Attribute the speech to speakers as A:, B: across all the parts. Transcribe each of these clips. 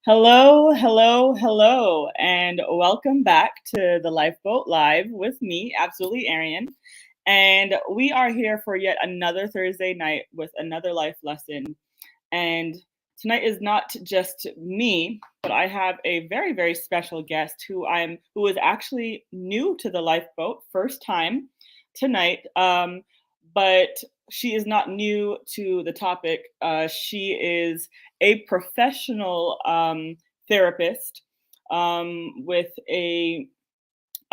A: Hello, hello, hello, and welcome back to the Lifeboat Live with me, absolutely Arian. And we are here for yet another Thursday night with another life lesson. And tonight is not just me, but I have a very, very special guest who is actually new to the lifeboat, first time tonight. But she is not new to the topic. She is a professional therapist with a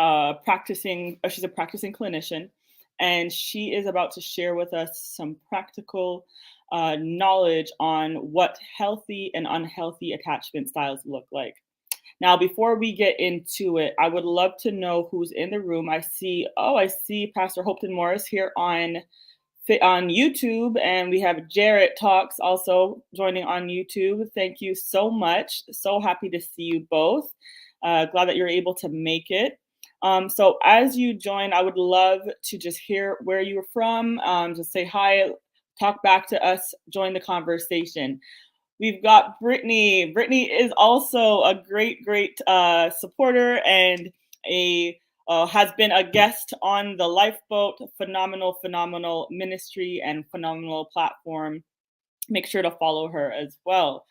A: she's a practicing clinician, and she is about to share with us some practical knowledge on what healthy and unhealthy attachment styles look like. Now, before we get into it, I would love to know who's in the room. I see Pastor Hopeton Morris here on YouTube, and we have Jarrett Talks also joining on YouTube. Thank you so much. So happy to see you both. Glad that you're able to make it. So as you join, I would love to just hear where you're from. Just say hi, talk back to us, join the conversation. We've got Brittany. Brittany is also a great supporter and a has been a guest on the Lifeboat. Phenomenal ministry and phenomenal platform. Make sure to follow her as well.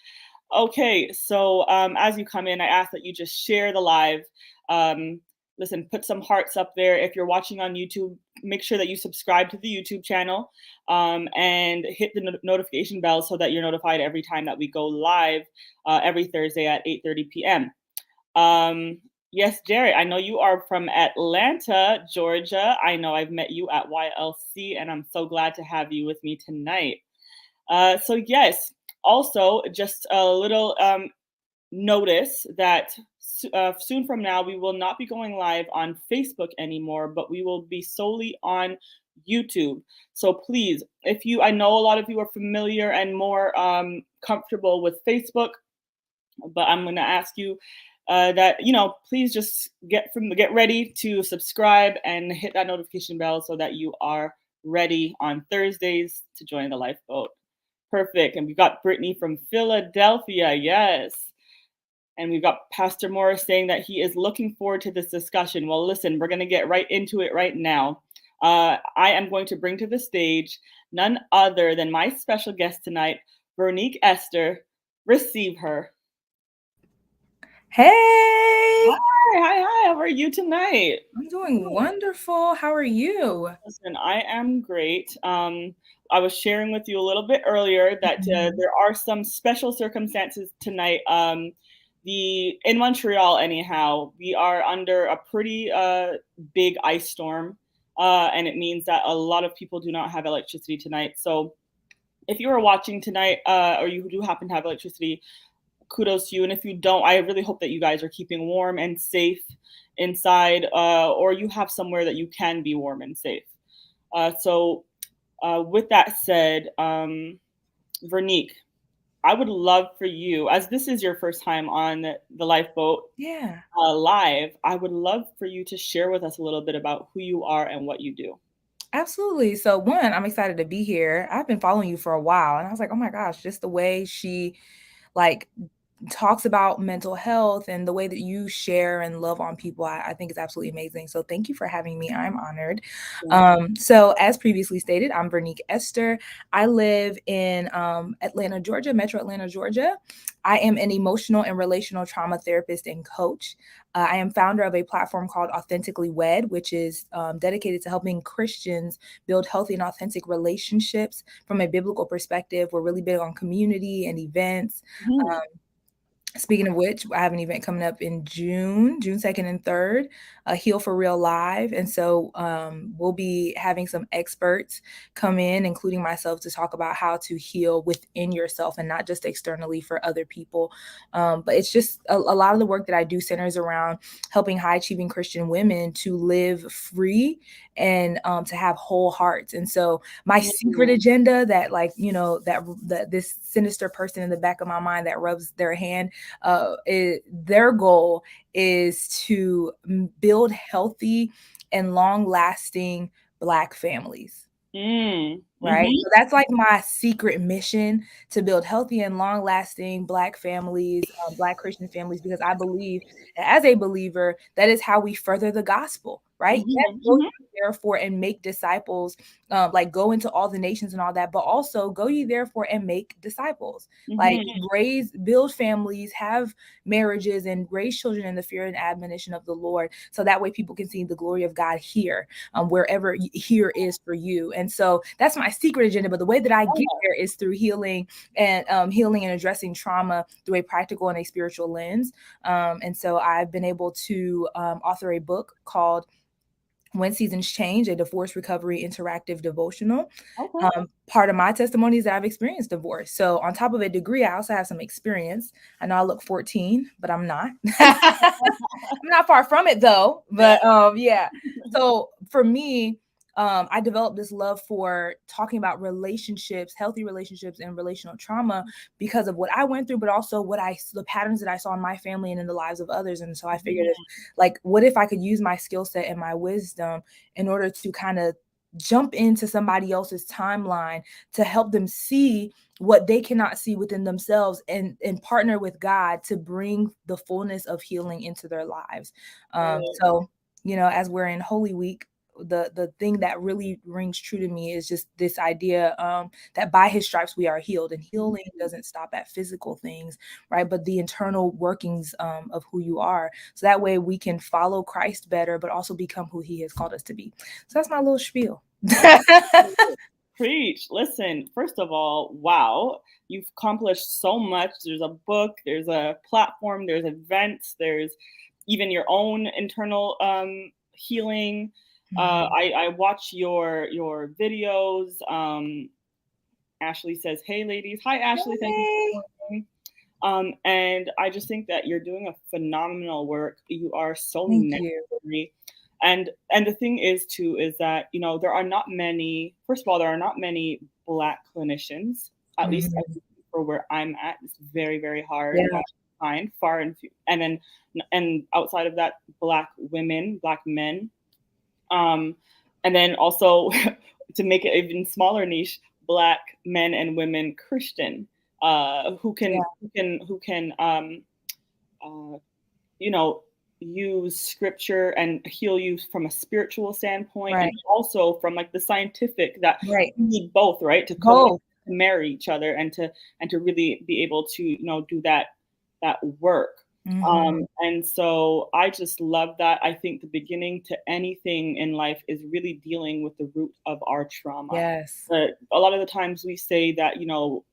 A: Okay, so as you come in, I ask that you just share the live. Listen, put some hearts up there. If you're watching on YouTube, make sure that you subscribe to the YouTube channel and hit the notification bell so that you're notified every time that we go live every Thursday at 8:30 p.m. Yes, Jared, I know you are from Atlanta, Georgia. I know I've met you at YLC, and I'm so glad to have you with me tonight. So yes, also just a little notice that soon from now we will not be going live on Facebook anymore, but we will be solely on YouTube. So please, I know a lot of you are familiar and more comfortable with Facebook, but I'm going to ask you that please just get ready to subscribe and hit that notification bell so that you are ready on Thursdays to join the lifeboat. Perfect. And we've got Brittany from Philadelphia. Yes. And we've got Pastor Morris saying that he is looking forward to this discussion. Well, listen, we're going to get right into it right now. I am going to bring to the stage none other than my special guest tonight, Veronique Esther. Receive her.
B: Hey!
A: Hi. How are you tonight?
B: I'm doing wonderful. How are you?
A: Listen, I am great. I was sharing with you a little bit earlier that there are some special circumstances tonight. In Montreal, anyhow, we are under a pretty big ice storm, and it means that a lot of people do not have electricity tonight. So, if you are watching tonight, or you do happen to have electricity, kudos to you. And if you don't, I really hope that you guys are keeping warm and safe inside, or you have somewhere that you can be warm and safe. So, with that said, Veronique, I would love for you, as this is your first time on the lifeboat live, I would love for you to share with us a little bit about who you are and what you do.
B: Absolutely. So one, I'm excited to be here. I've been following you for a while, and I was like, oh my gosh, just the way she like talks about mental health and the way that you share and love on people, I think is absolutely amazing. So thank you for having me. I'm honored. So as previously stated, I'm Veronique Esther. I live in Atlanta, Georgia, Metro Atlanta, Georgia. I am an emotional and relational trauma therapist and coach. I am founder of a platform called Authentically Wed, which is dedicated to helping Christians build healthy and authentic relationships from a biblical perspective. We're really big on community and events. Speaking of which, I have an event coming up in June 2nd and 3rd, Heal for Real Live. And so we'll be having some experts come in, including myself, to talk about how to heal within yourself and not just externally for other people. But it's just a lot of the work that I do centers around helping high achieving Christian women to live free and to have whole hearts. And so my secret agenda that that this sinister person in the back of my mind that rubs their hand, their goal is to build healthy and long lasting Black families.
A: Mm.
B: Right?
A: Mhm.
B: So that's like my secret mission to build healthy and long-lasting Black families, Black Christian families, because I believe that as a believer, that is how we further the gospel, right? Yes,
A: Mhm.
B: go
A: Mhm.
B: ye therefore and make disciples, like go into all the nations and all that, but also go ye therefore and make disciples. Like
A: Mhm.
B: build families, have marriages, and raise children in the fear and admonition of the Lord, so that way people can see the glory of God here, wherever here is for you. And so that's my secret agenda. But the way that I get
A: Oh,
B: there is through healing and addressing trauma through a practical and a spiritual lens. And so I've been able to author a book called When Seasons Change, a divorce recovery interactive devotional.
A: okay.
B: Part of my testimony is that I've experienced divorce. So on top of a degree, I also have some experience. I know I look 14, but I'm not. I'm not far from it though.
A: Yeah.
B: But yeah. So for me, I developed this love for talking about relationships, healthy relationships, and relational trauma because of what I went through, but also the patterns that I saw in my family and in the lives of others. And so I figured,
A: Mhm.
B: what if I could use my skill set and my wisdom in order to kind of jump into somebody else's timeline to help them see what they cannot see within themselves, and partner with God to bring the fullness of healing into their lives.
A: Good.
B: So, as we're in Holy Week, the thing that really rings true to me is just this idea, that by his stripes we are healed, and healing doesn't stop at physical things, right? But the internal workings of who you are. So that way we can follow Christ better, but also become who he has called us to be. So that's my little spiel.
A: Preach. Listen, first of all, wow, you've accomplished so much. There's a book, there's a platform, there's events, there's even your own internal healing.
B: Mhm.
A: I watch your videos. Ashley says, "Hey, ladies." Hi, Ashley. Thank you
B: Yay!
A: for joining. And I just think that you're doing a phenomenal work. You are so
B: Thank you.
A: necessary. And the thing is too is that there are not many. First of all, there are not many Black clinicians. At least I
B: Mhm.
A: think for where I'm at, it's very very hard
B: Yeah,
A: to find. Far and few. And outside of that, Black women, Black men, um, and then also to make it even smaller niche, Black men and women Christian,
B: yeah,
A: who can uh, you know use scripture and heal you from a spiritual standpoint, and
B: right,
A: also from like the scientific, that
B: right.
A: you need both, right, to
B: Both.
A: to marry each other, and to really be able to do that work.
B: Mhm.
A: And so I just love that. I think the beginning to anything in life is really dealing with the root of our trauma.
B: Yes.
A: But a lot of the times we say that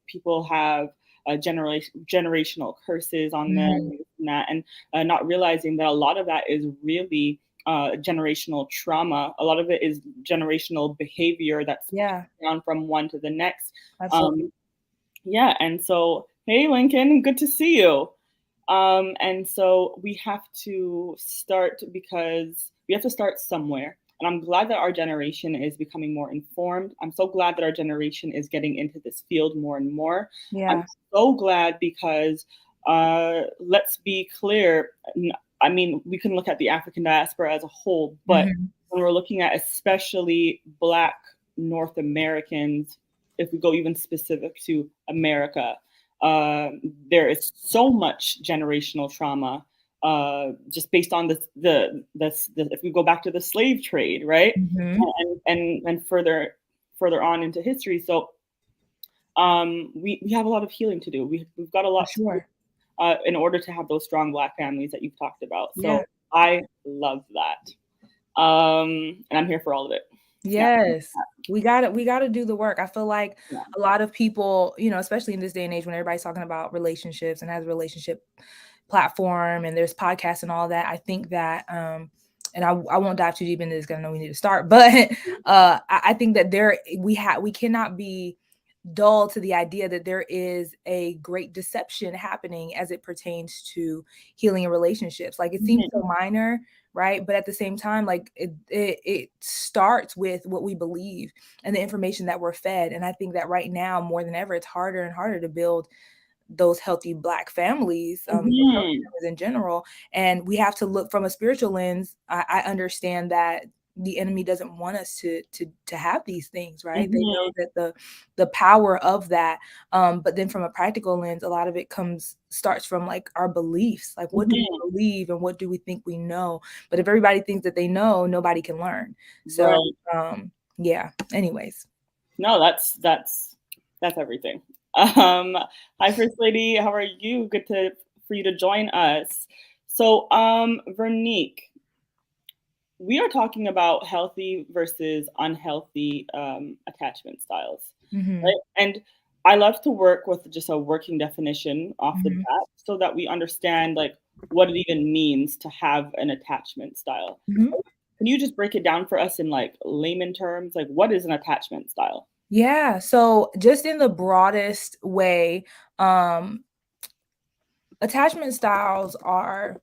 A: people have generational curses on them,
B: Mhm.
A: and that, and not realizing that a lot of that is really generational trauma. A lot of it is generational behavior that's
B: Yeah,
A: passed down from one to the next.
B: absolutely.
A: Um, yeah, and so, hey, Lincoln, good to see you. And so we have to start, because we have to start somewhere. And I'm glad that our generation is becoming more informed. I'm so glad that our generation is getting into this field more and more. I'm
B: Yeah.
A: so glad because, let's be clear. I mean, we can look at the African diaspora as a whole, but
B: Mhm.
A: when we're looking at especially Black North Americans, if we go even specific to America, uh, there is so much generational trauma, just based on the if we go back to the slave trade, right,
B: Mhm.
A: and further on into history. So we have a lot of healing to do. We've got a
B: For
A: lot to do
B: sure.
A: in order to have those strong Black families that you've talked about.
B: Yeah.
A: So I love that, and I'm here for all of it. Yeah,
B: Yes. We gotta do the work. I feel like
A: yeah.
B: a lot of people, especially in this day and age when everybody's talking about relationships and has a relationship platform and there's podcasts and all that, I think that and I won't dive too deep into this because I know we need to start, but I think that we cannot be dull to the idea that there is a great deception happening as it pertains to healing in relationships. Like it seems
A: Mhm.
B: so minor, right? But at the same time, like it starts with what we believe and the information that we're fed. And I think that right now, more than ever, it's harder and harder to build those healthy Black families, healthy
A: Mhm.
B: families in general. And we have to look from a spiritual lens. I understand that the enemy doesn't want us to have these things, right? They know
A: Mhm.
B: that the power of that. But then from a practical lens, a lot of it starts from like our beliefs. Like, what do we
A: Mhm.
B: believe and what do we think we know? But if everybody thinks that they know, nobody can learn. So
A: Right.
B: yeah. Anyways.
A: No, that's everything. Um, Hi, First Lady. How are you? Good to for you to join us. So, Veronique, we are talking about healthy versus unhealthy attachment styles,
B: Hmm.
A: right? And I love to work with just a working definition off the
B: Hmm.
A: bat so that we understand like what it even means to have an attachment style.
B: Hmm.
A: Can you just break it down for us in like layman terms? Like, what is an attachment style?
B: Yeah. So just in the broadest way, um, attachment styles are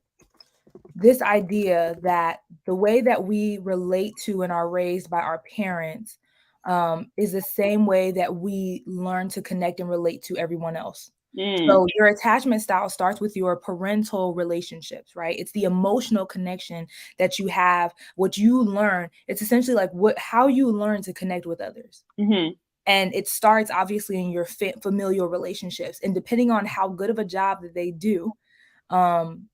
B: this idea that the way that we relate to and are raised by our parents is the same way that we learn to connect and relate to everyone else.
A: Mm,
B: So your attachment style starts with your parental relationships, right? It's the emotional connection that you have, what you learn. It's essentially like how you learn to connect with others.
A: mhm,
B: And it starts obviously in your familial relationships. And depending on how good of a job that they do,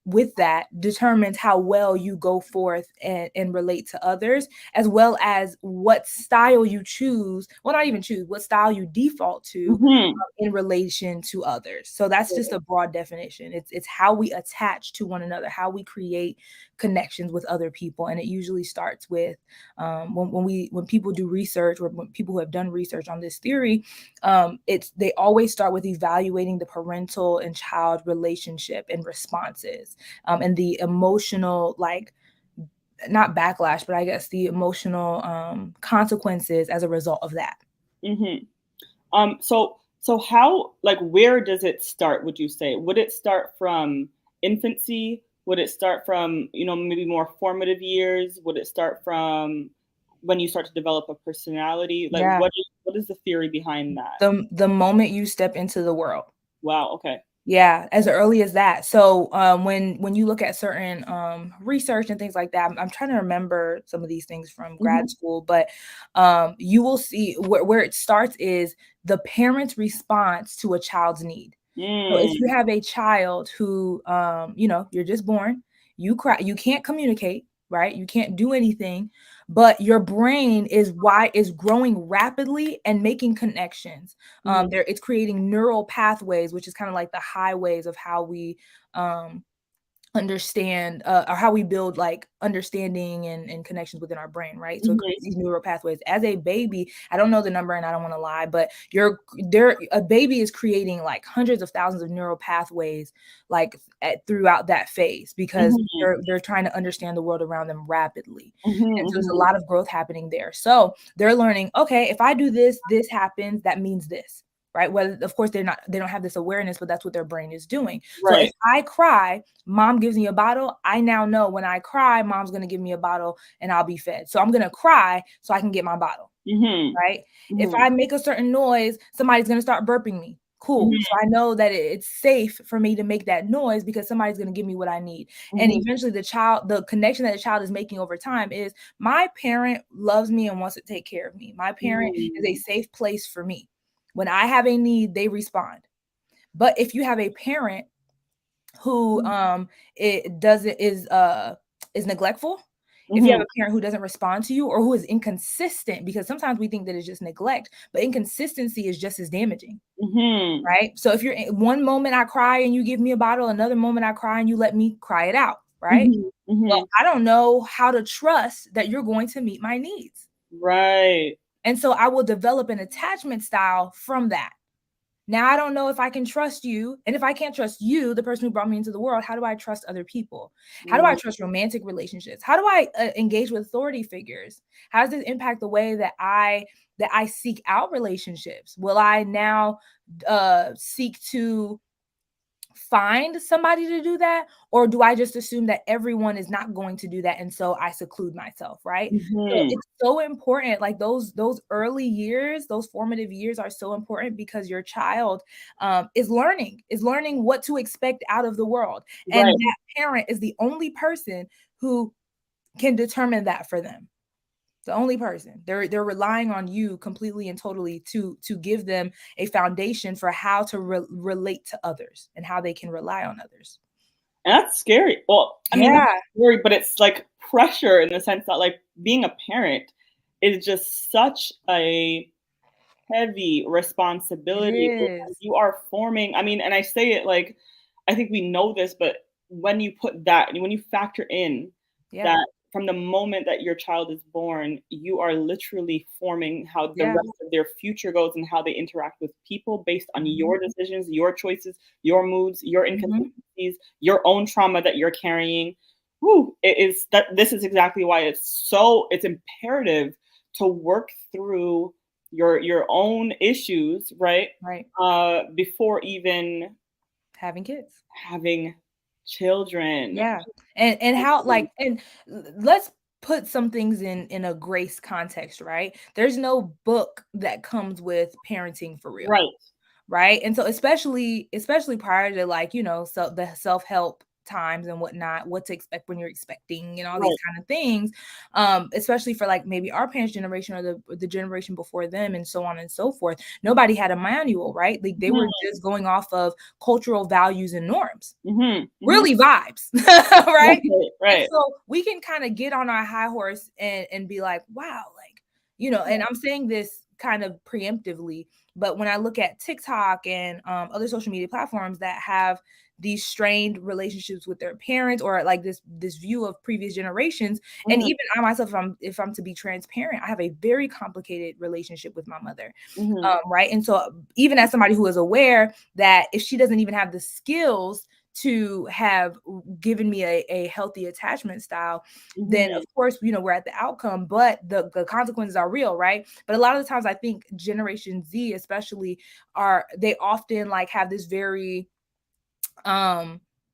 B: with that determines how well you go forth and relate to others, as well as what style you choose. Well, not even choose, what style you default to
A: mhm.
B: in relation to others. So that's just a broad definition. It's how we attach to one another, how we create connections with other people, and it usually starts with when people do research, or when people who have done research on this theory, they always start with evaluating the parental and child relationship and responses, and the emotional, like, not backlash, but I guess the emotional consequences as a result of that.
A: Mhm. So how like where does it start, would you say? Would it start from infancy? Would it start from, maybe more formative years? Would it start from when you start to develop a personality? Like
B: Yeah.
A: what is the theory behind that?
B: The moment you step into the world.
A: Wow, okay.
B: Yeah, as early as that. So, when you look at certain research and things like that, I'm trying to remember some of these things from
A: Mhm.
B: grad school, but you will see where it starts is the parent's response to a child's need. So if you
A: Mm.
B: have a child who, you're just born, you cry, you can't communicate, right? You can't do anything, but your brain is growing rapidly and making connections.
A: Mhm.
B: It's creating neural pathways, which is kind of like the highways of how we um, understand, or how we build like understanding and connections within our brain, right? So it
A: Mhm.
B: creates these neural pathways. As a baby, I don't know the number and I don't want to lie, but a baby is creating like hundreds of thousands of neural pathways, like throughout that phase, because
A: Mhm.
B: they're trying to understand the world around them rapidly.
A: Mhm.
B: And so there's a
A: Mhm.
B: lot of growth happening there. So they're learning, okay, if I do this, this happens, that means this. Right. Well, of course, they don't have this awareness, but that's what their brain is doing. So if
A: Right.
B: I cry, mom gives me a bottle, I now know when I cry, mom's going to give me a bottle and I'll be fed. So I'm going to cry so I can get my bottle,
A: Mhm.
B: right? If
A: Mhm.
B: I make a certain noise, somebody's going to start burping me. Cool. So
A: Mhm.
B: I know that it's safe for me to make that noise because somebody's going to give me what I need. And
A: Mhm.
B: eventually the connection that the child is making over time is, my parent loves me and wants to take care of me. My parent is a
A: Mhm.
B: safe place for me. When I have a need, they respond. But if you have a parent who it doesn't is neglectful, if you have
A: Mhm.
B: a parent who doesn't respond to you or who is inconsistent, because sometimes we think that it's just neglect, but inconsistency is just as damaging,
A: Mhm.
B: right? So if you're in one moment I cry and you give me a bottle, another moment I cry and you let me cry it out, right?
A: Mhm.
B: Well,
A: Mhm.
B: I don't know how to trust that you're going to meet my needs.
A: Right.
B: And so I will develop an attachment style from that. Now I don't know if I can trust you. And if I can't trust you, the person who brought me into the world, how do I trust other people? How do I
A: Mm.
B: trust romantic relationships? How do I engage with authority figures? How does this impact the way that I seek out relationships? Will I now seek to find somebody to do that, or do I just assume that everyone is not going to do that and so I seclude myself, right? So
A: Mhm.
B: it's so important, like those early years, those formative years are so important because your child is learning what to expect out of the world, and
A: Right.
B: that parent is the only person who can determine that for them. The only person. They're relying on you completely and totally to give them a foundation for how to relate to others and how they can rely on others.
A: And that's scary. Well, I mean, not
B: Yeah,
A: scary, but it's like pressure in the sense that like being a parent is just such a heavy
B: it
A: responsibility because
B: is.
A: you are forming, I mean, and I say it like, I think we know this, but when you put that, when you factor in
B: Yeah.
A: that from the moment that your child is born, you are literally forming how the
B: Yeah.
A: rest of their future goes and how they interact with people based on
B: Mhm.
A: your decisions, your choices, your moods, your
B: Mhm.
A: inconsistencies, your own trauma that you're carrying. Whew, it is that this is exactly why it's imperative to work through your own issues, right?
B: Right.
A: Before even
B: Having kids.
A: having children.
B: Yeah. And how like and let's put some things in a grace context, right? There's no book that comes with parenting for real.
A: Right.
B: Right? And so especially prior to like, the self-help times and whatnot, what to expect when you're expecting and all these
A: Right.
B: kind of things, especially for like maybe our parents' generation or the generation before them and so on and so forth. Nobody had a manual, right? Like they were
A: Mhm,
B: just going off of cultural values and norms.
A: mhm, mhm.
B: Really vibes, right?
A: Right,
B: And
A: right.
B: so we can kind of get on our high horse and be like, wow, like, and I'm saying this kind of preemptively, but when I look at TikTok and other social media platforms that have these strained relationships with their parents or like this view of previous generations, and
A: Mhm,
B: even I myself, if I'm to be transparent, I have a very complicated relationship with my mother,
A: mhm,
B: right? And so even as somebody who is aware that if she doesn't even have the skills to have given me a healthy attachment style, then of
A: mhm,
B: course, we're at the outcome, but the consequences are real, right? But a lot of the times I think Generation Z especially they often like have this very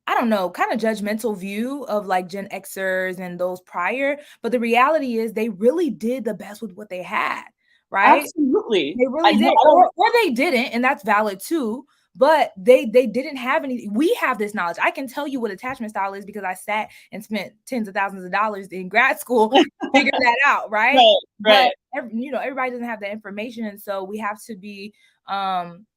B: I don't know, kind of judgmental view of like Gen Xers and those prior, but the reality is they really did the best with what they had, right?
A: absolutely.
B: They
A: I
B: really
A: know
B: did,
A: I don't
B: or they didn't, and that's valid too, but they didn't have any. We have this knowledge. I can tell you what attachment style is because I sat and spent tens of thousands of dollars in grad school figuring that out, right?
A: Right,
B: But
A: right.
B: everybody doesn't have that information, and so we have to be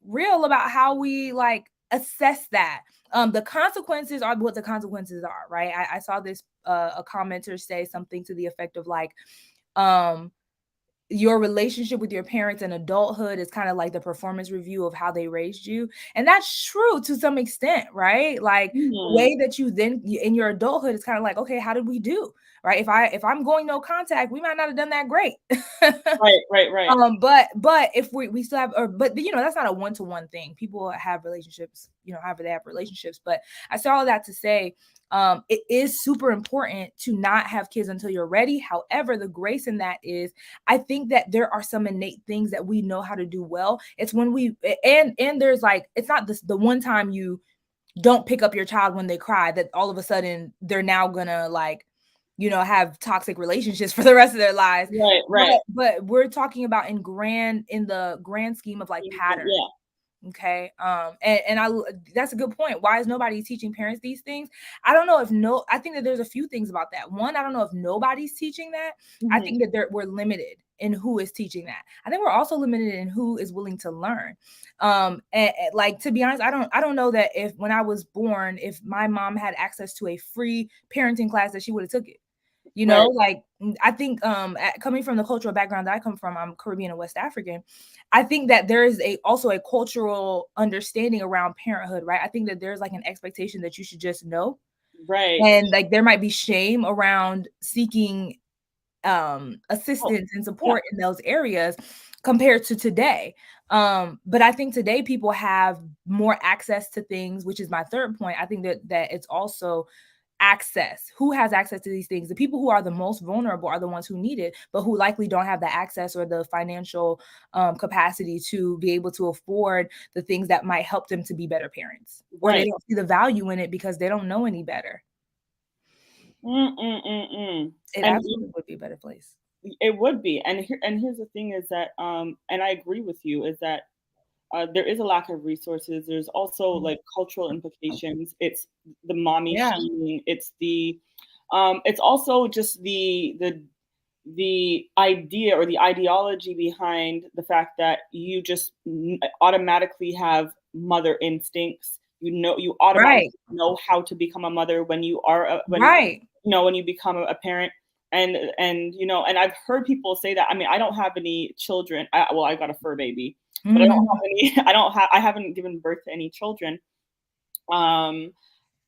B: real about how we like assess that. The consequences are what the consequences are, right? I saw this a commenter say something to the effect of like, um your relationship with your parents in adulthood is kind of like the performance review of how they raised you. And that's true to some extent, right? Like the
A: Mhm.
B: way that you then in your adulthood is kind of like, okay, how did we do? Right? If I'm going no contact, we might not have done that great.
A: Right, right, right.
B: But if we still have, or but that's not a one-to-one thing. People have relationships, however they have relationships. But I say all of that to say, it is super important to not have kids until you're ready. However, the grace in that is, I think that there are some innate things that we know how to do well. It's when we and there's like, it's not the one time you don't pick up your child when they cry that all of a sudden they're now gonna like have toxic relationships for the rest of their lives.
A: Right, right.
B: But we're talking about in the grand scheme of like patterns.
A: Yeah.
B: Okay. And I that's a good point. Why is nobody teaching parents these things? I don't know if no, I think that there's a few things about that. One, I don't know if nobody's teaching that. I
A: Mhm.
B: think that we're limited in who is teaching that. I think we're also limited in who is willing to learn. And like, to be honest, I don't know that if when I was born, if my mom had access to a free parenting class that she would have took it.
A: Right,
B: Like, I think coming from the cultural background that I come from, I'm Caribbean and West African. I think that there is also a cultural understanding around parenthood, right? I think that there's like an expectation that you should just know,
A: right.
B: and like there might be shame around seeking
A: Oh,
B: assistance and
A: yeah.
B: support in those areas compared to today. But I think today people have more access to things, which is my third point. I think that it's also access. Who has access to these things? The people who are the most vulnerable are the ones who need it, but who likely don't have the access or the financial capacity to be able to afford the things that might help them to be better parents, or they
A: Right.
B: don't see the value in it because they don't know any better.
A: Mm, mm, mm, mm.
B: It
A: And
B: absolutely would be a better place.
A: it would be. And here's the thing is that and I agree with you is that there is a lack of resources. There's also
B: Mm.
A: like cultural implications. It's the mommy
B: Yeah.
A: shaming. It's also just the the idea or the ideology behind the fact that you just automatically have mother instincts. You
B: Right.
A: automatically know how to become a mother when you are
B: Right.
A: when you become a parent. And I've heard people say that. I mean, I don't have any children. Well, I got a fur baby, but I don't
B: Mhm.
A: have any. I haven't given birth to any children. Um,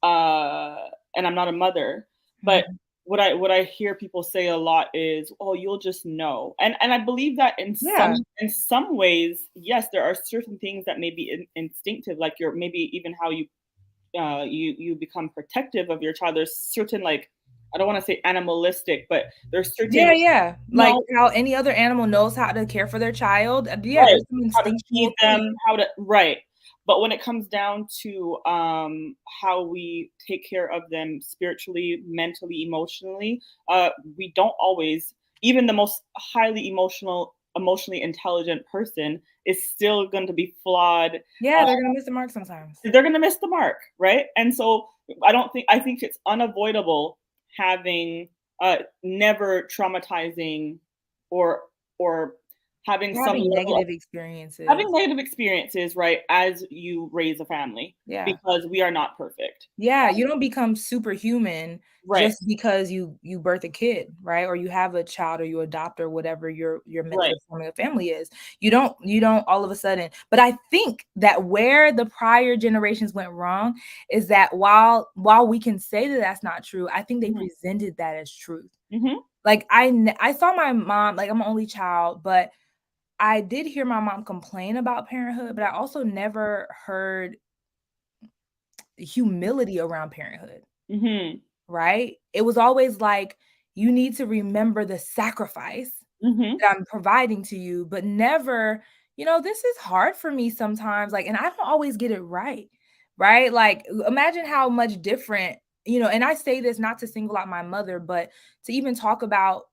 A: and I'm not a mother. But
B: Mhm.
A: what I hear people say a lot is, "Oh, you'll just know," and I believe that
B: Yeah.
A: in some ways, yes, there are certain things that may be instinctive, like your maybe even how you become protective of your child. There's certain like I don't want to say animalistic, but there's certain
B: Yeah, yeah. Like
A: no
B: how any other animal knows how to care for their child. Yeah,
A: right
B: there's some
A: how to feed
B: instinctual things.
A: them, how to right. But when it comes down to how we take care of them spiritually, mentally, emotionally, we don't always. Even the most highly emotionally intelligent person is still going to be flawed.
B: Yeah, they're gonna miss the mark sometimes.
A: They're gonna miss the mark, right? And so I think it's unavoidable having never traumatizing or or having some
B: Having
A: level of
B: negative experiences.
A: having negative experiences, right, as you raise a family
B: Yeah.
A: because we are not perfect.
B: Yeah, you don't become superhuman
A: Right,
B: just because you birth a kid, right? Or you have a child or you adopt or whatever your method
A: right.
B: of forming a family is. You don't all of a sudden, but I think that where the prior generations went wrong is that while we can say that that's not true, I think they
A: Mhm,
B: presented that as truth.
A: mhm,
B: Like I saw my mom, like I'm an only child, but I did hear my mom complain about parenthood, but I also never heard humility around parenthood.
A: mhm,
B: Right? It was always like, "You need to remember the sacrifice
A: mhm,
B: that I'm providing to you," but never, "This is hard for me sometimes," like, and I don't always get it right? Like, imagine how much different, and I say this not to single out my mother, but to even talk about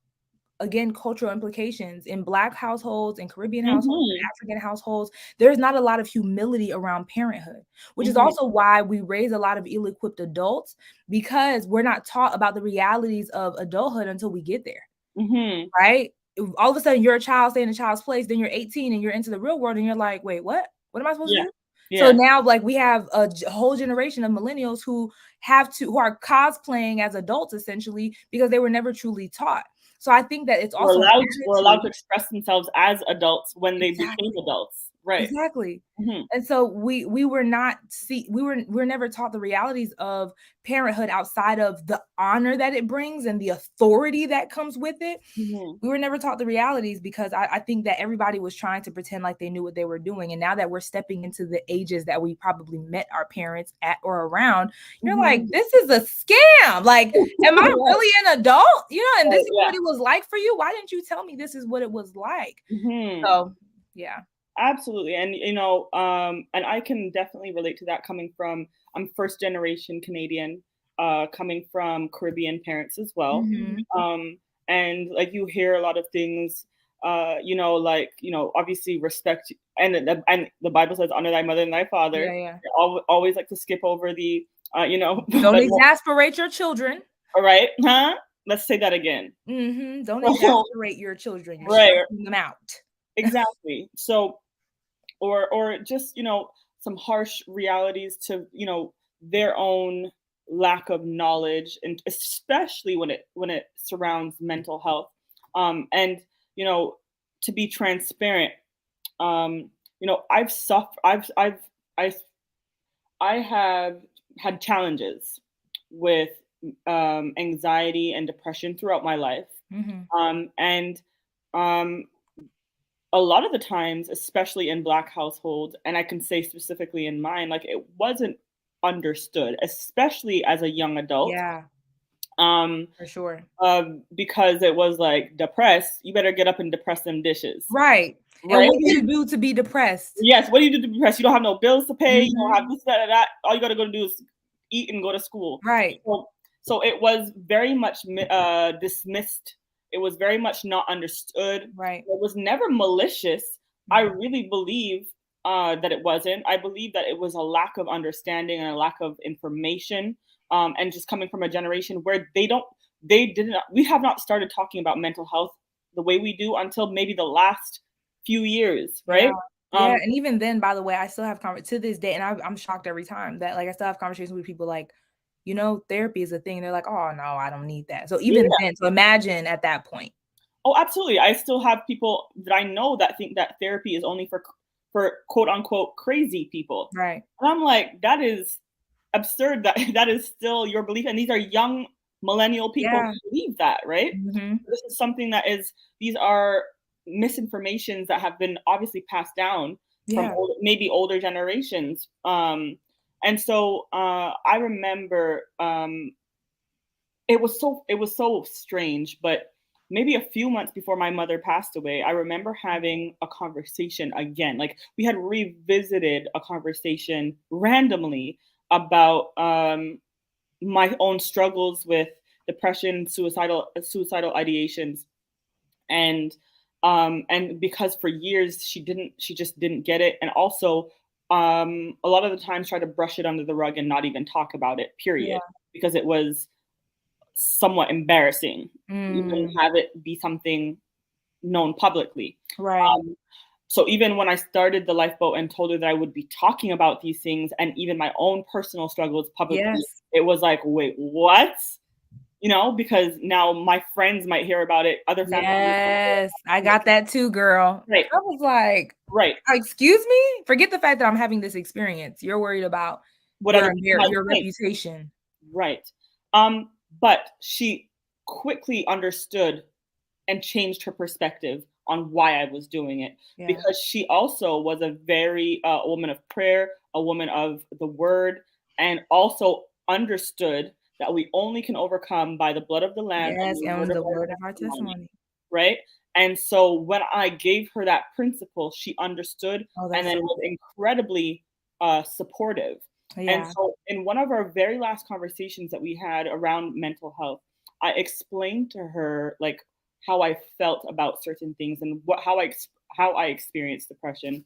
B: again, cultural implications in Black households, in Caribbean households,
A: mhm,
B: in African households, there's not a lot of humility around parenthood, which is
A: mhm,
B: also why we raise a lot of ill-equipped adults because we're not taught about the realities of adulthood until we get there,
A: mhm.
B: right? All of a sudden, you're a child, stay in a child's place, then you're 18 and you're into the real world, and you're like, "Wait, what? What am I supposed to
A: Yeah,
B: do?" So
A: yeah.
B: now, like, we have a whole generation of millennials who are cosplaying as adults essentially because they were never truly taught. So I think that it's also an
A: Were allowed to
B: attitude.
A: express themselves as adults when they became
B: Exactly.
A: adults. Right.
B: Exactly.
A: Mhm,
B: And so we were not see we were never taught the realities of parenthood outside of the honor that it brings and the authority that comes with it.
A: mhm,
B: We were never taught the realities because I think that everybody was trying to pretend like they knew what they were doing. And now that we're stepping into the ages that we probably met our parents at or around, you're like,
A: mhm.
B: this is a scam. Like, am I
A: Right,
B: really an adult? And this
A: right,
B: is
A: yeah.
B: what it was like for you. Why didn't you tell me this is what it was like?
A: Mhm.
B: So yeah.
A: Absolutely. And and I can definitely relate to that coming from I'm first generation Canadian, coming from Caribbean parents as well.
B: Mhm.
A: Um, and like you hear a lot of things, obviously respect and the Bible says honor thy mother and thy father.
B: Yeah, yeah.
A: They always like to skip over the
B: Don't
A: but
B: exasperate your children.
A: all right, huh? Let's say that again.
B: Don't
A: So,
B: exasperate your children. You're
A: right,
B: stressing them out.
A: exactly. So or just some harsh realities to their own lack of knowledge, and especially when it surrounds mental health, and you know to be transparent, I've suffered I I have had challenges with anxiety and depression throughout my life,
B: Mhm.
A: and um a lot of the times, especially in Black households, and I can say specifically in mine, like it wasn't understood, especially as a young adult.
B: Yeah,
A: Um,
B: for sure.
A: because it was like depressed, you better get up and depress them dishes,
B: Right. And
A: right?
B: what do you do to be depressed?
A: Yes. What do you do to be depressed? You don't have no bills to pay. You don't
B: Mhm.
A: have this, that, and that. All you got to go do is eat and go to school.
B: Right.
A: So, so it was very much dismissed. It was very much not understood.
B: Right.
A: It was never malicious. I
B: Mhm.
A: really believe that it wasn't. I believe that it was a lack of understanding and a lack of information, and just coming from a generation where we have not started talking about mental health the way we do until maybe the last few years,
B: Yeah.
A: right?
B: Yeah, and even then, by the way, I still have to this day, and I'm shocked every time that, like, I still have conversations with people like, therapy is a thing. They're like, "Oh, no, I don't need that." So even
A: Yeah.
B: then, so imagine at that point.
A: Oh, absolutely. I still have people that I know that think that therapy is only for quote unquote crazy people.
B: Right.
A: And I'm like, that is absurd that that is still your belief. And these are young millennial people
B: Yeah.
A: who believe that, right?
B: Mhm.
A: This is something that is these are misinformations that have been obviously passed down from
B: Yeah.
A: maybe older generations. And so I remember it was so strange, but maybe a few months before my mother passed away, I remember having a conversation again. Like we had revisited a conversation randomly about my own struggles with depression, suicidal ideations, and because for years she just didn't get it, and also a lot of the times try to brush it under the rug and not even talk about it.
B: Yeah.
A: Period, because it was somewhat embarrassing to even
B: Mm.
A: have it be something known publicly.
B: Right.
A: Um, so even when I started the lifeboat and told her that I would be talking about these things and even my own personal struggles publicly,
B: Yes.
A: it was like, wait, what? Because now my friends might hear about it, other family members might hear
B: Yes. I
A: about
B: got that too, girl.
A: it. Right,
B: I was like,
A: right.
B: Excuse me? Forget the fact that I'm having this experience. You're worried about
A: What other people might
B: your
A: think.
B: reputation."
A: Right. But she quickly understood and changed her perspective on why I was doing it,
B: Yeah.
A: because she also was a very woman of prayer, a woman of the word, and also understood that we only can overcome by the blood of the lamb and
B: Yes,
A: the word
B: and
A: of
B: the
A: our
B: word of our
A: testimony,
B: testimony.
A: right? And so when I gave her that principle, she understood
B: Oh,
A: and
B: that's
A: then
B: so
A: was
B: good.
A: incredibly supportive. And
B: Yeah.
A: so in one of our very last conversations that we had around mental health, I explained to her like how I felt about certain things and how I experienced depression.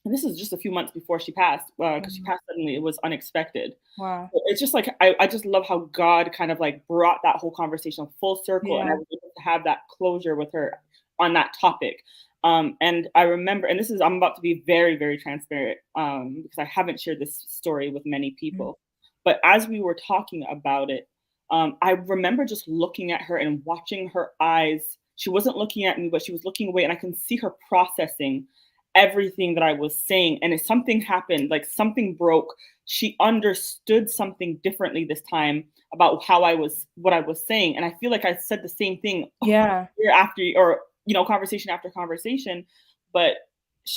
A: And this is just a few months before she passed, because she
B: Mhm.
A: passed suddenly. It was unexpected.
B: Wow.
A: It's just like I just love how God kind of like brought that whole conversation full circle, and I
B: Yeah.
A: was able to have that closure with her on that topic. And I remember, and this is I'm about to be very, very transparent, because I haven't shared this story with many
B: Mm.
A: people. But as we were talking about it, I remember just looking at her and watching her eyes. She wasn't looking at me, but she was looking away, and I can see her processing everything that I was saying. And if something happened, like something broke, she understood something differently this time about what I was saying. And I feel like I said the same thing
B: Yeah.
A: year after, or conversation after conversation, but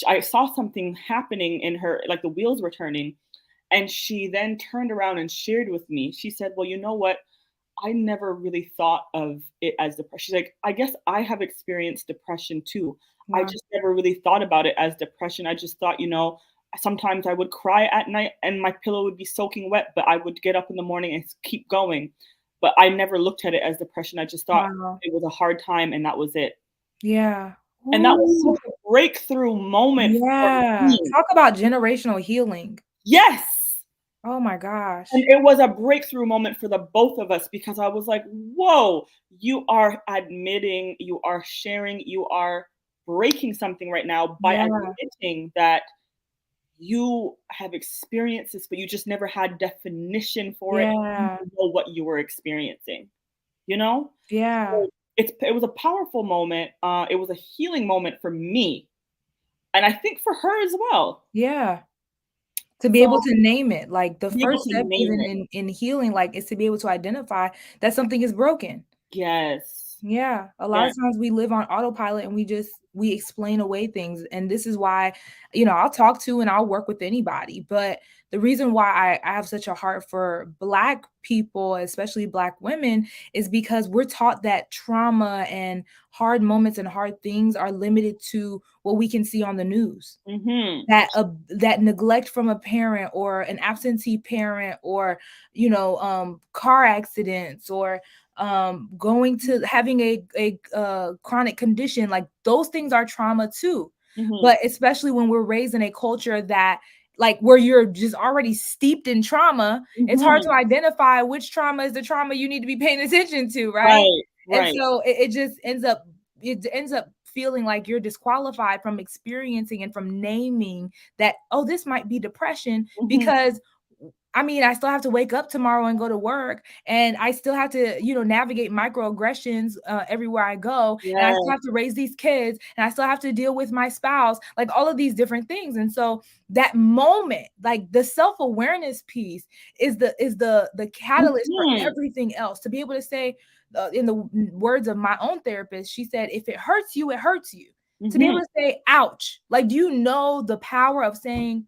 A: I saw something happening in her, like the wheels were turning. And she then turned around and shared with me. She said, well, you know what? I never really thought of it as depression. She's like, I guess I have experienced depression too. I
B: Wow.
A: just never really thought about it as depression. I just thought, sometimes I would cry at night and my pillow would be soaking wet, but I would get up in the morning and keep going. But I never looked at it as depression. I just thought
B: Wow.
A: it was a hard time and that was it.
B: Yeah.
A: And that was
B: Ooh.
A: such a breakthrough moment for
B: Yeah.
A: me.
B: Talk about generational healing.
A: Yes.
B: Oh my
A: And
B: gosh.
A: it was a breakthrough moment for the both of us, because I was like, whoa, you are admitting, you are sharing, you are breaking something right now by
B: Yeah.
A: admitting that you have experienced this, but you just never had definition for it. You
B: Yeah.
A: didn't know what you were experiencing, you know?
B: Yeah.
A: So it was a powerful moment. It was a healing moment for me. And I think for her as well.
B: Yeah. To be able
A: So
B: to name it, like, the
A: be able
B: first
A: to
B: step
A: name
B: even
A: it.
B: in healing, like, is to be able to identify that something is broken.
A: Yes.
B: Yeah, a lot
A: Yeah.
B: of times we live on autopilot and we explain away things, and this is why, I'll talk to and I'll work with anybody, but the reason why I have such a heart for Black people, especially Black women, is because we're taught that trauma and hard moments and hard things are limited to what we can see on the news.
A: Mhm.
B: That neglect from a parent or an absentee parent or, car accidents or going to having a chronic condition, like those things are trauma too.
A: Mhm.
B: But especially when we're raised in a culture that like where you're just already steeped in trauma, it's hard to
A: Mhm.
B: identify which trauma is the trauma you need to be paying attention to, right?
A: Right,
B: And
A: right.
B: so it just ends up feeling like you're disqualified from experiencing and from naming that, oh, this might be depression,
A: Mhm.
B: because I mean, I still have to wake up tomorrow and go to work, and I still have to, navigate microaggressions everywhere I go, and I still
A: Yes.
B: have to raise these kids, and I still have to deal with my spouse, like all of these different things. And so that moment, like the self-awareness piece, is the catalyst for
A: Mhm.
B: everything else. To be able to say, in the words of my own therapist, she said, if it hurts you, it hurts you. To be able
A: Mhm.
B: to say, ouch, like, do you know the power of saying,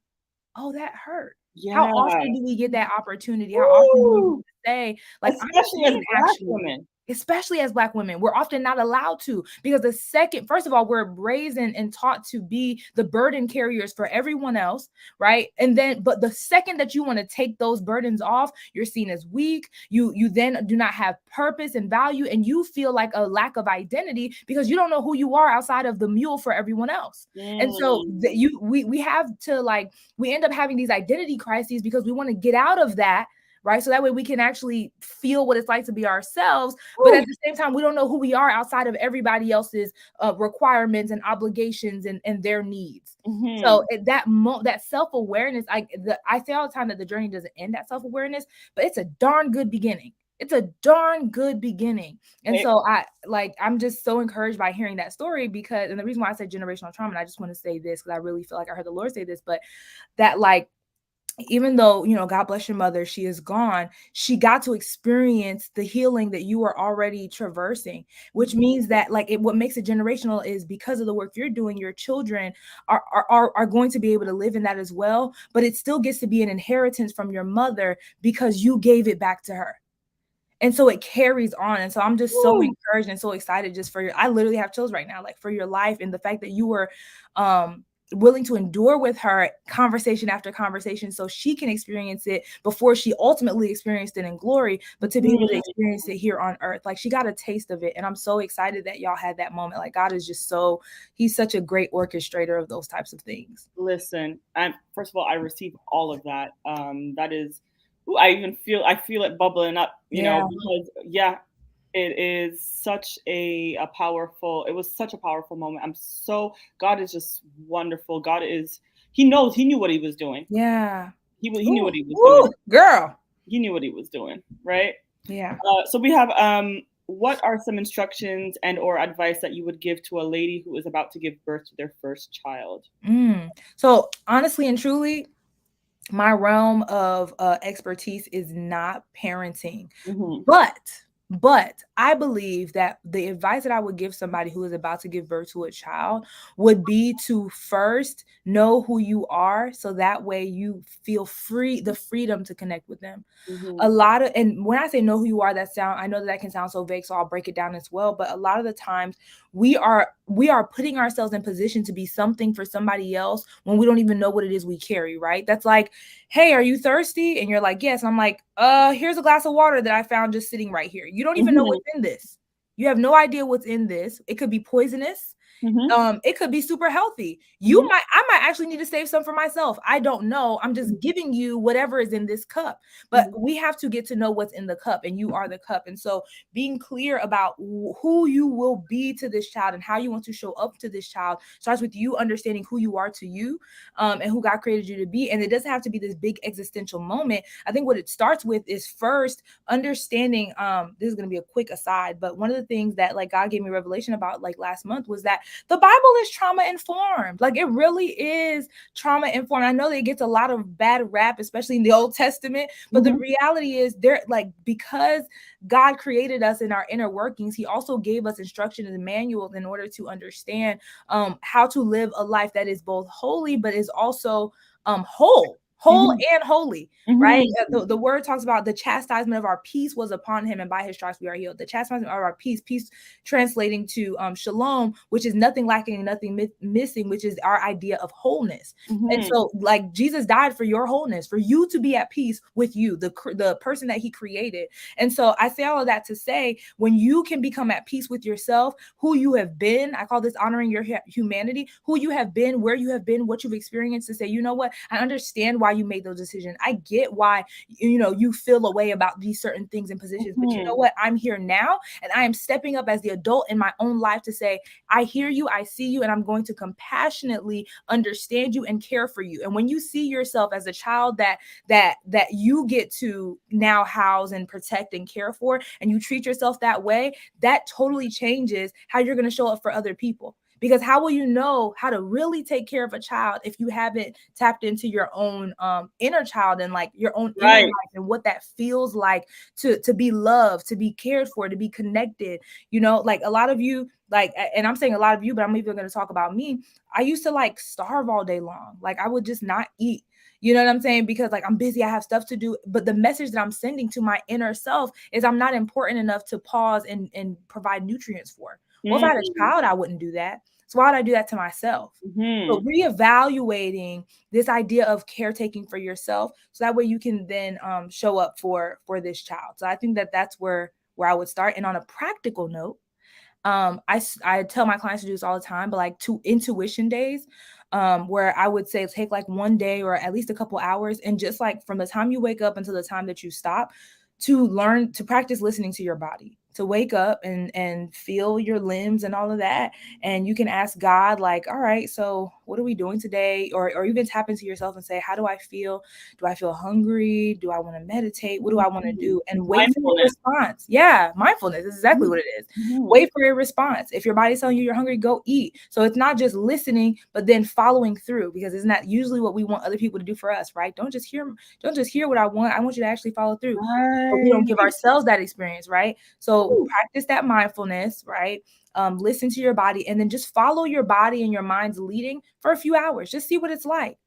B: oh, that hurt? How
A: Yeah.
B: often do we get that opportunity? How often do we get
A: Woo!
B: to say, like, I'm
A: Especially as
B: in pain
A: Black
B: actually?
A: women.
B: Especially as Black women, we're often not allowed to, because the second, first of all, we're raised and taught to be the burden carriers for everyone else, right? And then, but the second that you want to take those burdens off, you're seen as weak. You then do not have purpose and value, and you feel like a lack of identity because you don't know who you are outside of the mule for everyone else. And so that
A: Mm.
B: we have to, like, we end up having these identity crises because we want to get out of that, right? So that way we can actually feel what it's like to be ourselves. But at
A: Woo!
B: the same time, we don't know who we are outside of everybody else's requirements and obligations and their needs. So
A: Mhm.
B: that self-awareness, I say all the time that the journey doesn't end at self-awareness, but it's a darn good beginning. It's a darn good beginning. And
A: It
B: so I'm just so encouraged by hearing that story, because, and the reason why I say generational trauma, and I just want to say this because I really feel like I heard the Lord say this, but that, like, even though, God bless your mother, she is gone, she got to experience the healing that you are already traversing, which
A: Mhm.
B: means that, like, what makes it generational is because of the work you're doing, your children are going to be able to live in that as well, but it still gets to be an inheritance from your mother because you gave it back to her. And so it carries on. And so I'm just so
A: Woo!
B: encouraged and so excited just for I literally have chills right now, like, for your life, and the fact that you were um willing to endure with her conversation after conversation so she can experience it before she ultimately experienced it in glory, but to be able to
A: Mhm.
B: experience it here on earth. Like, she got a taste of it. And I'm so excited that y'all had that moment. Like, God is just he's such a great orchestrator of those types of things.
A: Listen, I'm first of all, I receive all of that. That is, ooh, I feel it bubbling up,
B: Yeah.
A: because yeah, it is such a powerful. It was such a powerful moment. God is just wonderful. He knew what he was doing.
B: Yeah.
A: He knew
B: Ooh,
A: what he was doing.
B: ooh, girl.
A: He knew what he was doing, right?
B: Yeah.
A: So we have what are some instructions and or advice that you would give to a lady who is about to give birth to their first child?
B: So honestly and truly, my realm of expertise is not parenting,
A: Mhm.
B: but I believe that the advice that I would give somebody who is about to give birth to a child would be to first know who you are, so that way you feel the freedom to connect with them.
A: Mhm.
B: A lot of, and when I say know who you are, I know that can sound so vague, so I'll break it down as well. But a lot of the times we are putting ourselves in position to be something for somebody else when we don't even know what it is we carry, right? That's like, hey, are you thirsty? And you're like, yes. And I'm like, here's a glass of water that I found just sitting right here. You don't even know
A: Mhm.
B: what's in this. You have no idea what's in this. It could be poisonous.
A: Mhm.
B: It could be super healthy.
A: Mhm.
B: I might actually need to save some for myself. I don't know. I'm just giving you whatever is in this cup. But
A: Mhm.
B: we have to get to know what's in the cup, and you are the cup. And so being clear about who you will be to this child and how you want to show up to this child starts with you understanding who you are to you, and who God created you to be. And it doesn't have to be this big existential moment. I think what it starts with is first understanding, this is going to be a quick aside, but one of the things that, like, God gave me revelation about, like, last month, was that the Bible is trauma informed. Like, it really is trauma informed. I know that it gets a lot of bad rap, especially in the Old Testament, but the
A: Mhm.
B: reality is, there, like, because God created us in our inner workings, he also gave us instructions and manuals in order to understand how to live a life that is both holy but is also whole. whole
A: Mhm.
B: and holy, right?
A: Mhm.
B: The word talks about the chastisement of our peace was upon him, and by his stripes we are healed. The chastisement of our peace translating to shalom, which is nothing lacking, nothing missing, which is our idea of wholeness. And
A: Mhm.
B: so, like, Jesus died for your wholeness, for you to be at peace with you, the person that he created. And so I say all of that to say, when you can become at peace with yourself, who you have been, I call this honoring your humanity, who you have been, where you have been, what you've experienced, to say, you know what, I understand why you made those decisions. I get why, you feel a way about these certain things and positions, but you know
A: Mhm.
B: what, I'm here now, and I am stepping up as the adult in my own life to say, I hear you, I see you, and I'm going to compassionately understand you and care for you. And when you see yourself as a child that you get to now house and protect and care for, and you treat yourself that way, that totally changes how you're going to show up for other people. Because how will you know how to really take care of a child if you haven't tapped into your own inner child, and like your own inner
A: Right.
B: life, and what that feels like to be loved, to be cared for, to be connected. Like a lot of you, like, and I'm saying a lot of you, but I'm even going to talk about me. I used to like starve all day long. Like I would just not eat. You know what I'm saying? Because like I'm busy, I have stuff to do. But the message that I'm sending to my inner self is I'm not important enough to pause and provide nutrients for. Well, if I had a
A: Mm.
B: child, I wouldn't do that. So why would I do that to myself? So
A: Mhm.
B: reevaluating this idea of caretaking for yourself, so that way you can then show up for this child. So I think that that's where I would start. And on a practical note, I tell my clients to do this all the time, but like two intuition days, where I would say take like one day or at least a couple hours, and just like from the time you wake up until the time that you stop, to learn to practice listening to your body, to wake up and feel your limbs and all of that. And you can ask God, like, all right, so what are we doing today? Or even tap into yourself and say, how do I feel? Do I feel hungry? Do I want to meditate? What do I want to
A: Mhm.
B: do? And wait for your
A: Mindfulness.
B: response. Yeah, mindfulness is exactly
A: Mhm.
B: what it is.
A: Mhm.
B: Wait for your response. If your body's telling you you're hungry, go eat. So it's not just listening, but then following through, because isn't that usually what we want other people to do for us, right? Don't just hear what I want. I want you to actually follow through. But we don't
A: Right.
B: give ourselves that experience, right? So
A: Woo.
B: practice that mindfulness, right? Listen to your body, and then just follow your body and your mind's leading for a few hours. Just see what it's like.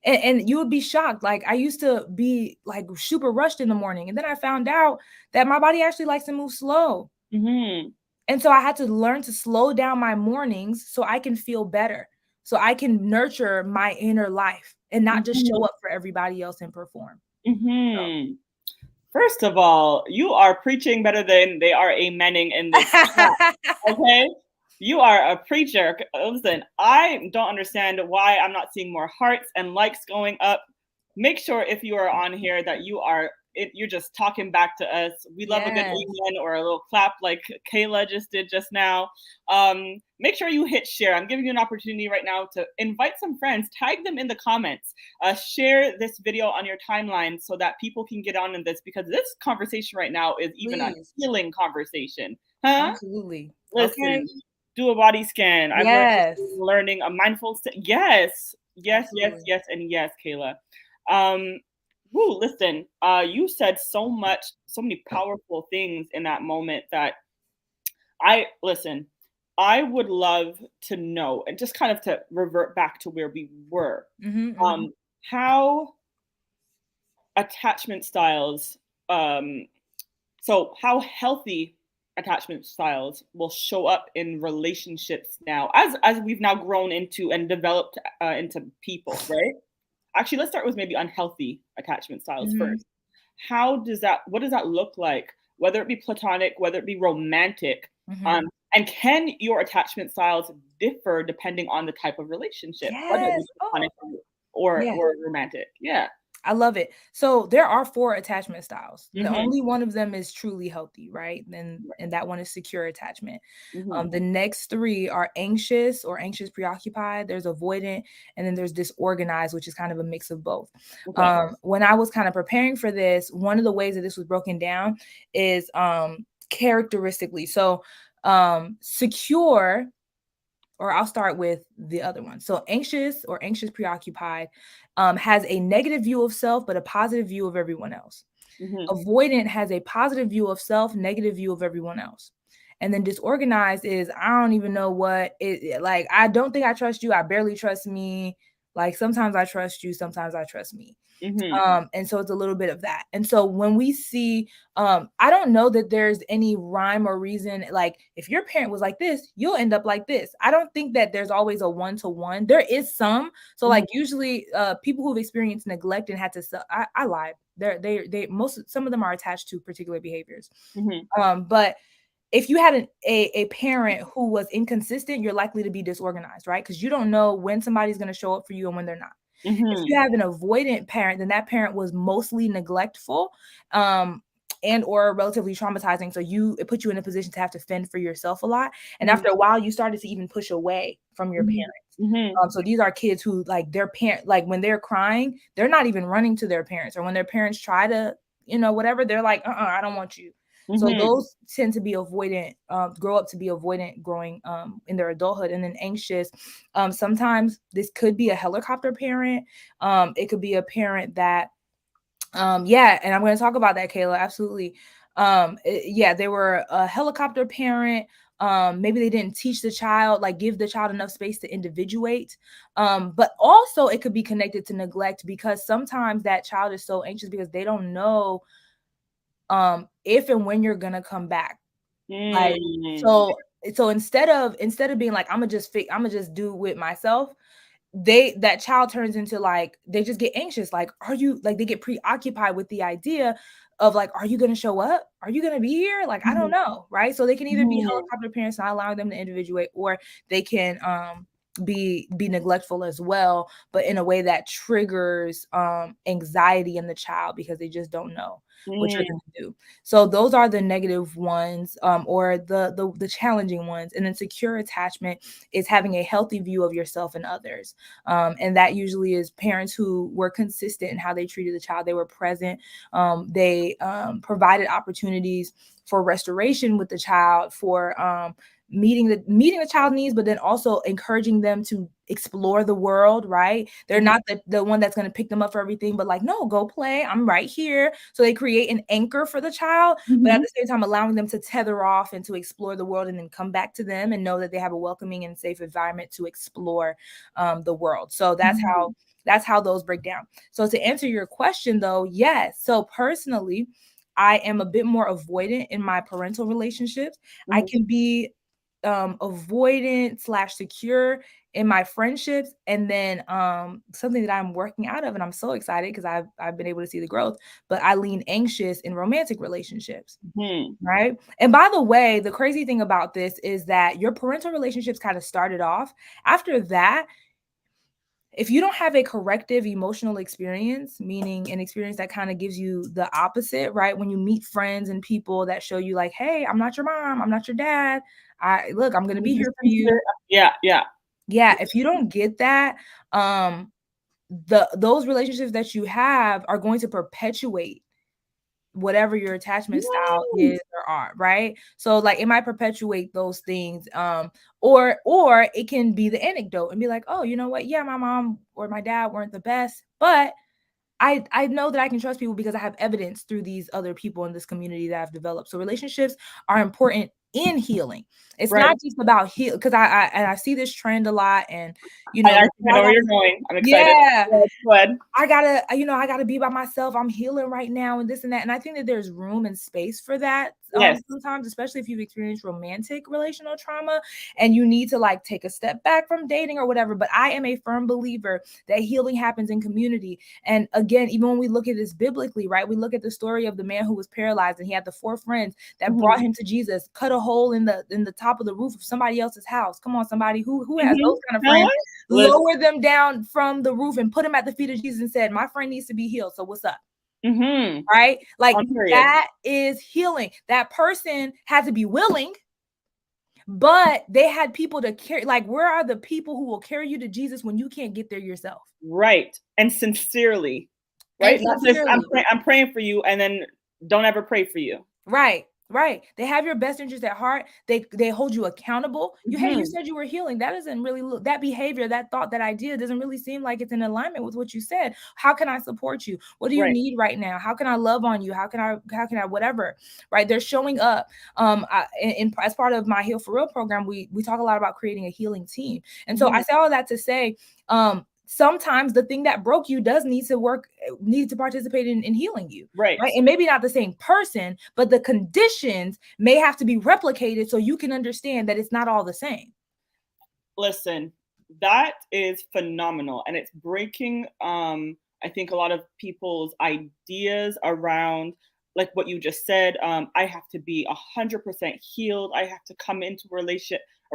B: And you would be shocked. Like I used to be like super rushed in the morning, and then I found out that my body actually likes to move slow.
A: Mhm.
B: And so I had to learn to slow down my mornings so I can feel better, so I can nurture my inner life and not just show
A: Mhm.
B: up for everybody else and perform. So
A: Mhm. First of all, you are preaching better than they are amening in this chat, okay? You are a preacher. Listen, I don't understand why I'm not seeing more hearts and likes going up. Make sure if you are on here that you're just talking back to us. We love a good
B: yes.
A: amen or a little clap like Kayla just did just now. Make sure you hit share. I'm giving you an opportunity right now to invite some friends, tag them in the comments, share this video on your timeline so that people can get on in this, because this conversation right now is even a
B: Please.
A: healing conversation. Huh?
B: Absolutely.
A: Listen,
B: Okay.
A: do a body scan. I've learned this
B: Yes.
A: through learning a mindful yes, yes, yes,
B: Absolutely.
A: yes, and yes, Kayla. Um, listen, you said so much, so many powerful things in that moment that listen, I would love to know, and just kind of to revert back to where we were,
B: Mhm, mhm.
A: how attachment styles, um, so how healthy attachment styles will show up in relationships now, as we've now grown into and developed into people, right? Actually, let's start with maybe unhealthy attachment styles
B: Mhm,
A: first. What does that look like, whether it be platonic, whether it be romantic,
B: mhm.
A: um, and can your attachment styles differ depending on the type of relationship, whether it be
B: Yes. Oh,
A: platonic or
B: yeah.
A: or romantic? Yeah.
B: I love it. So there are 4 attachment styles. The
A: Mhm.
B: only one of them is truly healthy, right? And that one is secure attachment.
A: Mhm.
B: The next 3 are anxious or anxious preoccupied. There's avoidant, and then there's disorganized, which is kind of a mix of both.
A: Okay.
B: When I was kind of preparing for this, one of the ways that this was broken down is characteristically. So secure, or I'll start with the other one. So anxious or anxious preoccupied has a negative view of self, but a positive view of everyone else.
A: Mhm.
B: Avoidant has a positive view of self, negative view of everyone else. And then disorganized is I don't even know what like I don't think I trust you. I barely trust me. Like sometimes I trust you, sometimes I trust me.
A: Mhm.
B: And so it's a little bit of that. And so when we see, I don't know that there's any rhyme or reason. Like if your parent was like this, you'll end up like this. I don't think that there's always a one-to-one. There is some. So
A: Mhm.
B: like usually people who've experienced neglect and had to, I lied. Some of them are attached to particular behaviors.
A: Mhm.
B: But if you had a parent who was inconsistent, you're likely to be disorganized, right? Because you don't know when somebody's going to show up for you and when they're not. If you
A: Mhm.
B: have an avoidant parent, then that parent was mostly neglectful, and or relatively traumatizing. So it put you in a position to have to fend for yourself a lot. And
A: Mhm.
B: after a while, you started to even push away from your
A: Mhm.
B: parents.
A: Mhm.
B: So these are kids who like their parent, like when they're crying, they're not even running to their parents, or when their parents try to, whatever, they're like, I don't want you. So
A: Mhm.
B: those tend to be avoidant, grow up to be avoidant growing in their adulthood, and then anxious. Sometimes this could be a helicopter parent. It could be a parent that, yeah, and I'm going to talk about that, Kayla. Absolutely. Yeah, they were a helicopter parent. Maybe they didn't teach the child, like give the child enough space to individuate. But also it could be connected to neglect, because sometimes that child is so anxious because they don't know if and when you're gonna come back. Like,
A: Mm.
B: so instead of being like, I'm gonna just do it myself, that child turns into like, they just get anxious. Like, are you, like, they get preoccupied with the idea of like, are you gonna show up? Are you gonna be here? Like, I don't
A: Mhm.
B: know, right? So they can either be
A: Mhm.
B: helicopter parents, not allowing them to individuate, or they can be neglectful as well, but in a way that triggers anxiety in the child because they just don't know what you're
A: Mm.
B: gonna do. So those are the negative ones, or the challenging ones. And then secure attachment is having a healthy view of yourself and others. And that usually is parents who were consistent in how they treated the child. They were present. They provided opportunities for restoration with the child, for meeting the child's needs, but then also encouraging them to explore the world, right? They're
A: Mhm.
B: not the one that's going to pick them up for everything, but like, no, go play. I'm right here. So they create an anchor for the child, but at
A: Mhm.
B: the same time allowing them to tether off and to explore the world, and then come back to them and know that they have a welcoming and safe environment to explore the world. So
A: Mhm.
B: that's how those break down. So to answer your question though, yes. So personally, I am a bit more avoidant in my parental relationships. I
A: Mhm.
B: can be avoidant slash secure in my friendships, and then something that I'm working out of, and I'm so excited because I've been able to see the growth, but I lean anxious in romantic relationships.
A: Mhm.
B: Right. And by the way, the crazy thing about this is that your parental relationships kind of started off. After that, if you don't have a corrective emotional experience, meaning an experience that kind of gives you the opposite, right? When you meet friends and people that show you like, hey, I'm not your mom, I'm not your dad. I'm gonna
A: I'm
B: be here for you.
A: sincere. Yeah, yeah.
B: Yeah, if you don't get that, those relationships that you have are going to perpetuate whatever your attachment style
A: Yes.
B: is or are, right? So like it might perpetuate those things, or it can be the anecdote and be like, oh, you know what, yeah, my mom or my dad weren't the best, but I know that I can trust people because I have evidence through these other people in this community that I've developed. So relationships are important in healing. It's
A: Right.
B: not just about heal, because I see this trend a lot, and
A: I
B: like,
A: think I know where you're going. I'm excited.
B: yeah,
A: Go ahead. Go ahead.
B: I gotta be by myself. I'm healing right now and this and that. And I think that there's room and space for that
A: Yes.
B: sometimes, especially if you've experienced romantic relational trauma and you need to like take a step back from dating or whatever. But I am a firm believer that healing happens in community. And again, even when we look at this biblically, right? We look at the story of the man who was paralyzed and he had the four friends that brought
A: Mhm.
B: him to Jesus, cut a hole in the top of the roof of somebody else's house. Come on, somebody who has
A: Mhm.
B: those kind of
A: Huh?
B: friends,
A: Listen.
B: lower them down from the roof and put them at the feet of Jesus and said, my friend needs to be healed. So what's up?
A: Mhm.
B: Right? Like
A: On period.
B: that is healing. That person had to be willing, but they had people to carry. Like, where are the people who will carry you to Jesus when you can't get there yourself?
A: Right. And sincerely.
B: And
A: Right? Not just
B: sincerely.
A: I'm praying for you and then don't ever pray for you.
B: Right, right. They have your best interest at heart. They hold you accountable. You
A: Mhm.
B: said you were healing. That doesn't really look, that behavior, that thought, that idea doesn't really seem like it's in alignment with what you said. How can I support you? What do you
A: Right.
B: need right now? How can I love on you? How can I whatever? Right? They're showing up. As part of my Heal for Real program, we talk a lot about creating a healing team. And so I
A: Mhm.
B: say all that to say, sometimes the thing that broke you does need to work, needs to participate in healing you.
A: Right.
B: Right. And maybe not the same person, but the conditions may have to be replicated so you can understand that it's not all the same.
A: Listen, that is phenomenal. And it's breaking, I think, a lot of people's ideas around like what you just said. I have to be 100% healed. I have to come into a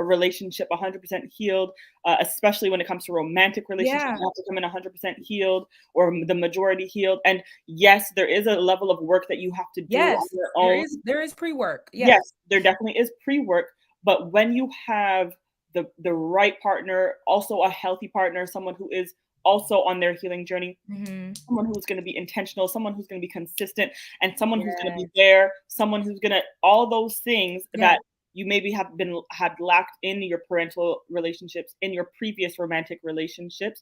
A: relationship 100% healed, especially when it comes to romantic relationships.
B: Yeah.
A: I have to come in 100% healed or the majority healed. And yes, there is a level of work that you have to do on
B: Yes.
A: your own.
B: There is pre-work. Yes.
A: Yes, there definitely is pre-work, but when you have the right partner, also a healthy partner, someone who is also on their healing journey,
B: Mm-hmm.
A: someone who's going to be intentional, someone who's going to be consistent, and someone who's going to
B: Yes.
A: be there, someone who's going to all those things
B: Yeah.
A: that you maybe had lacked in your parental relationships, in your previous romantic relationships.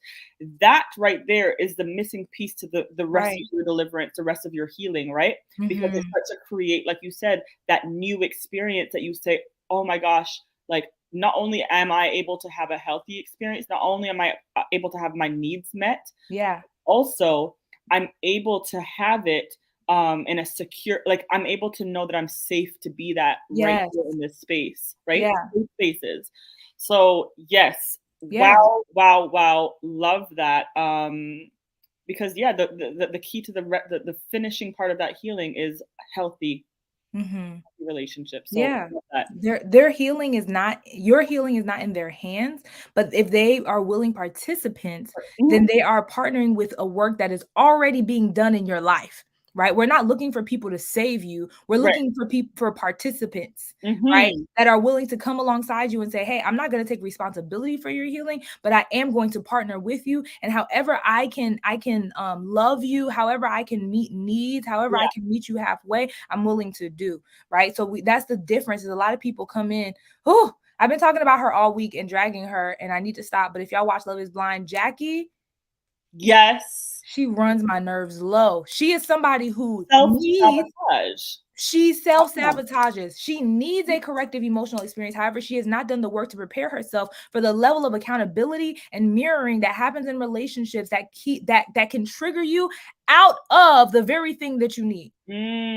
A: That right there is the missing piece to the rest
B: Right.
A: of your deliverance, the rest of your healing, right? Because it
B: Mm-hmm.
A: starts to create, like you said, that new experience that you say, oh my gosh, like not only am I able to have a healthy experience, not only am I able to have my needs met,
B: Yeah.
A: also I'm able to have it in a secure, like I'm able to know that I'm safe to be that right
B: Yes.
A: here in this space, right?
B: Yeah.
A: Safe spaces. So yes,
B: Yeah.
A: wow, love that. Because yeah, the key to the finishing part of that healing is healthy
B: Mm-hmm.
A: relationships. So
B: Yeah.
A: love that.
B: Their healing is not, your healing is not in their hands, but if they are willing participants, then
A: Mhm.
B: they are partnering with a work that is already being done in your life, right? We're not looking for people to save you. We're
A: Right.
B: looking for people, for participants, right?
A: Hmm.
B: That are willing to come alongside you and say, "Hey, I'm not going to take responsibility for your healing, but I am going to partner with you, and however I can love you, however I can meet needs, however I
A: Yeah.
B: can meet you halfway, I'm willing to do." Right. So that's the difference, is a lot of people come in, oh, I've been talking about her all week and dragging her, and I need to stop. But if y'all watch Love is Blind, Jackie,
A: Yes.
B: she runs my nerves low. She is somebody who
A: Self
B: needs,
A: sabotage.
B: she self-sabotages. She needs a corrective emotional experience. However, she has not done the work to prepare herself for the level of accountability and mirroring that happens in relationships that can trigger you out of the very thing that you need.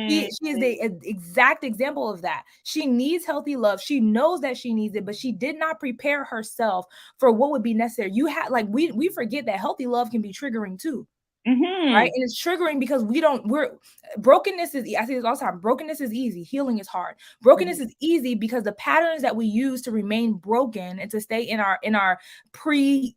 B: She is the exact example of that. She needs healthy love. She knows that she needs it, but she did not prepare herself for what would be necessary. You have, like, we forget that healthy love can be triggering too. Right.
A: Mhm.
B: And it's triggering because we're brokenness is, I say this all the time, brokenness is easy, healing is hard. Brokenness
A: Mhm.
B: is easy because the patterns that we use to remain broken and to stay in our pre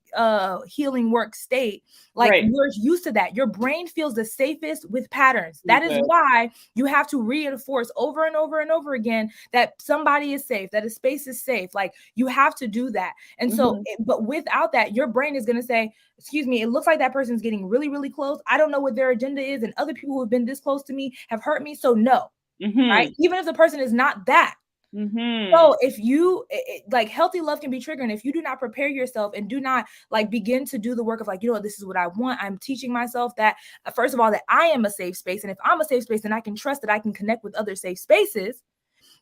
B: healing work state, like,
A: Right.
B: we're used to that. Your brain feels the safest with patterns. That is
A: Good.
B: why you have to reinforce over and over and over again that somebody is safe, that a space is safe. Like, you have to do that. And so,
A: Mhm.
B: but without that, your brain is going to say, excuse me, it looks like that person's getting really, really close. I don't know what their agenda is. And other people who have been this close to me have hurt me. So no, right?
A: Mhm.
B: Even if the person is not that.
A: Mhm.
B: So if you like, healthy love can be triggering if you do not prepare yourself and do not, like, begin to do the work of, like, you know what, this is what I want. I'm teaching myself that, first of all, that I am a safe space. And if I'm a safe space, then I can trust that I can connect with other safe spaces.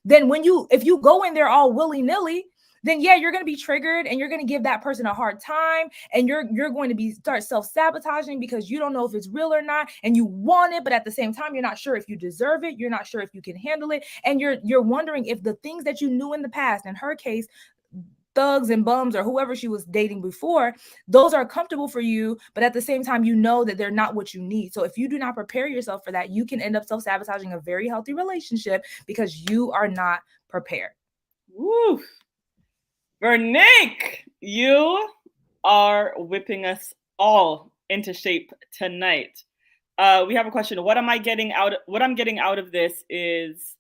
B: Then if you go in there all willy-nilly, then yeah, you're going to be triggered and you're going to give that person a hard time, and you're going to start self-sabotaging because you don't know if it's real or not, and you want it, but at the same time you're not sure if you deserve it, you're not sure if you can handle it, and you're wondering if the things that you knew in the past, in her case, thugs and bums or whoever she was dating before, those are comfortable for you, but at the same time you know that they're not what you need. So if you do not prepare yourself for that, you can end up self-sabotaging a very healthy relationship because you are not prepared.
A: Woo. Vernick, you are whipping us all into shape tonight. We have a question. What I'm getting out of this is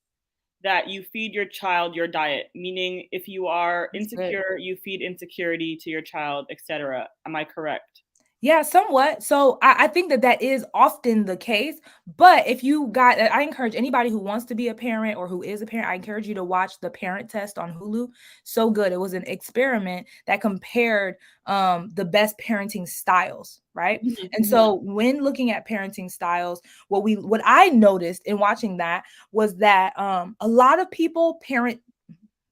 A: that you feed your child your diet, meaning if you are
B: That's good.
A: insecure, you feed insecurity to your child, etc. Am I correct?
B: Yeah, somewhat. So I think that is often the case. But if you got, I encourage anybody who wants to be a parent or who is a parent, I encourage you to watch The Parent Test on Hulu. So good. It was an experiment that compared the best parenting styles, right?
A: Mhm,
B: And
A: mhm.
B: so when looking at parenting styles, what I noticed in watching that was that a lot of people parent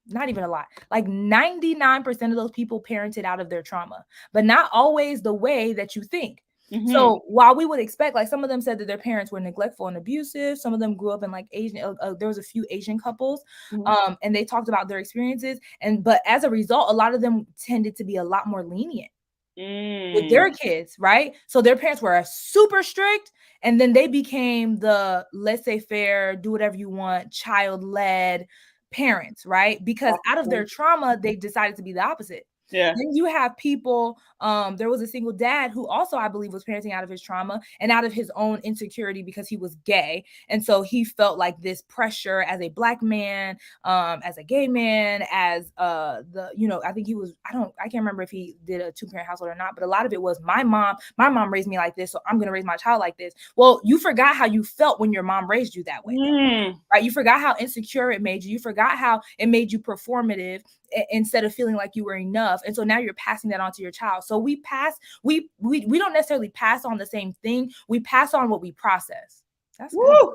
B: not even a lot, like 99% of those people parented out of their trauma, but not always the way that you think.
A: Mm-hmm.
B: So while we would expect, like some of them said that their parents were neglectful and abusive, some of them grew up in like Asian, there was a few Asian couples, and they talked about their experiences. But as a result, a lot of them tended to be a lot more lenient with their kids, right? So their parents were super strict, and then they became the laissez-faire, do whatever you want, child-led parents, right? Because out of their trauma, they decided to be the opposite.
A: Yeah.
B: Then you have people, there was a single dad who also, I believe, was parenting out of his trauma and out of his own insecurity because he was gay. And so he felt like this pressure as a Black man, as a gay man, as I think he was, I can't remember if he did a 2-parent household or not, but a lot of it was my mom raised me like this, so I'm going to raise my child like this. Well, you forgot how you felt when your mom raised you that way. Right? You forgot how insecure it made you. You forgot how it made you performative instead of feeling like you were enough. And so now you're passing that on to your child. So we don't necessarily pass on the same thing. We pass on what we process. That's good.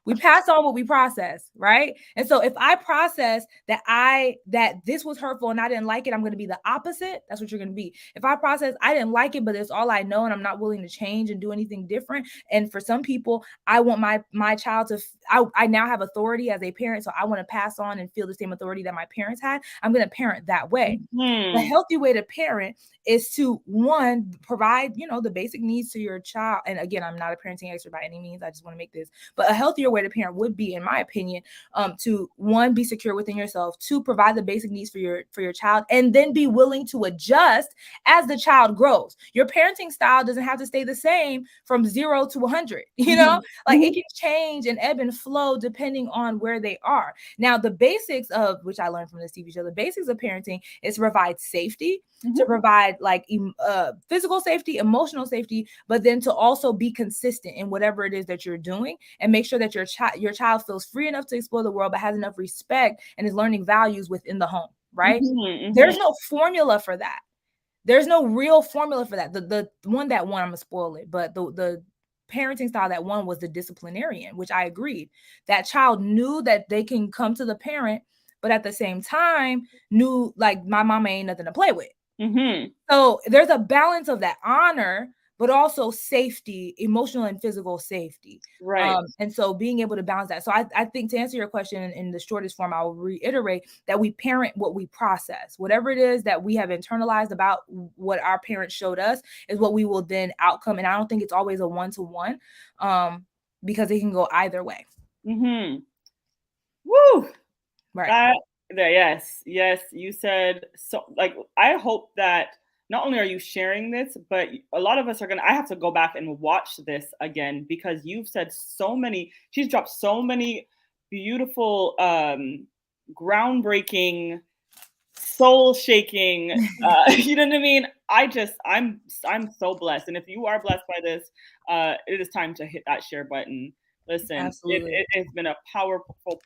B: We pass on what we process, right? And so if I process that this was hurtful and I didn't like it, I'm going to be the opposite. That's what you're going to be. If I process, I didn't like it, but it's all I know and I'm not willing to change and do anything different. And for some people, I want my child to, I now have authority as a parent. So I want to pass on and feel the same authority that my parents had. I'm going to parent that way. The healthy way to parent is to, one, provide, the basic needs to your child. And again, I'm not a parenting expert by any means. I just want to make this, but a healthier way to parent would be, in my opinion, to, one, be secure within yourself, two, provide the basic needs for your child, and then be willing to adjust as the child grows. Your parenting style doesn't have to stay the same from 0 to 100. Like it can change and ebb and flow depending on where they are. Now, the basics of, which I learned from this TV show, the basics of parenting is to provide safety, to provide like physical safety, emotional safety, but then to also be consistent in whatever it is that you're doing and make sure that your child feels free enough to explore the world, but has enough respect and is learning values within the home, right? There's no formula for that. There's no real formula for that. The one that won, I'm gonna spoil it, but the parenting style that won was the disciplinarian, which I agreed. That child knew that they can come to the parent, but at the same time knew like my mama ain't nothing to play with. So there's a balance of that honor, but also safety, emotional and physical safety.
A: Right.
B: And so being able to balance that. So I think, to answer your question in the shortest form, I will reiterate that we parent what we process. Whatever it is that we have internalized about what our parents showed us is what we will then outcome. And I don't think it's always a one-to-one, because it can go either way.
A: Woo!
B: Right.
A: Yes, you said so. Like, I hope that not only are you sharing this, but a lot of us are I have to go back and watch this again, because you've said she's dropped so many beautiful, groundbreaking, soul shaking, you know what I mean? I'm so blessed. And if you are blessed by this, it is time to hit that share button. Listen, it has been a powerful,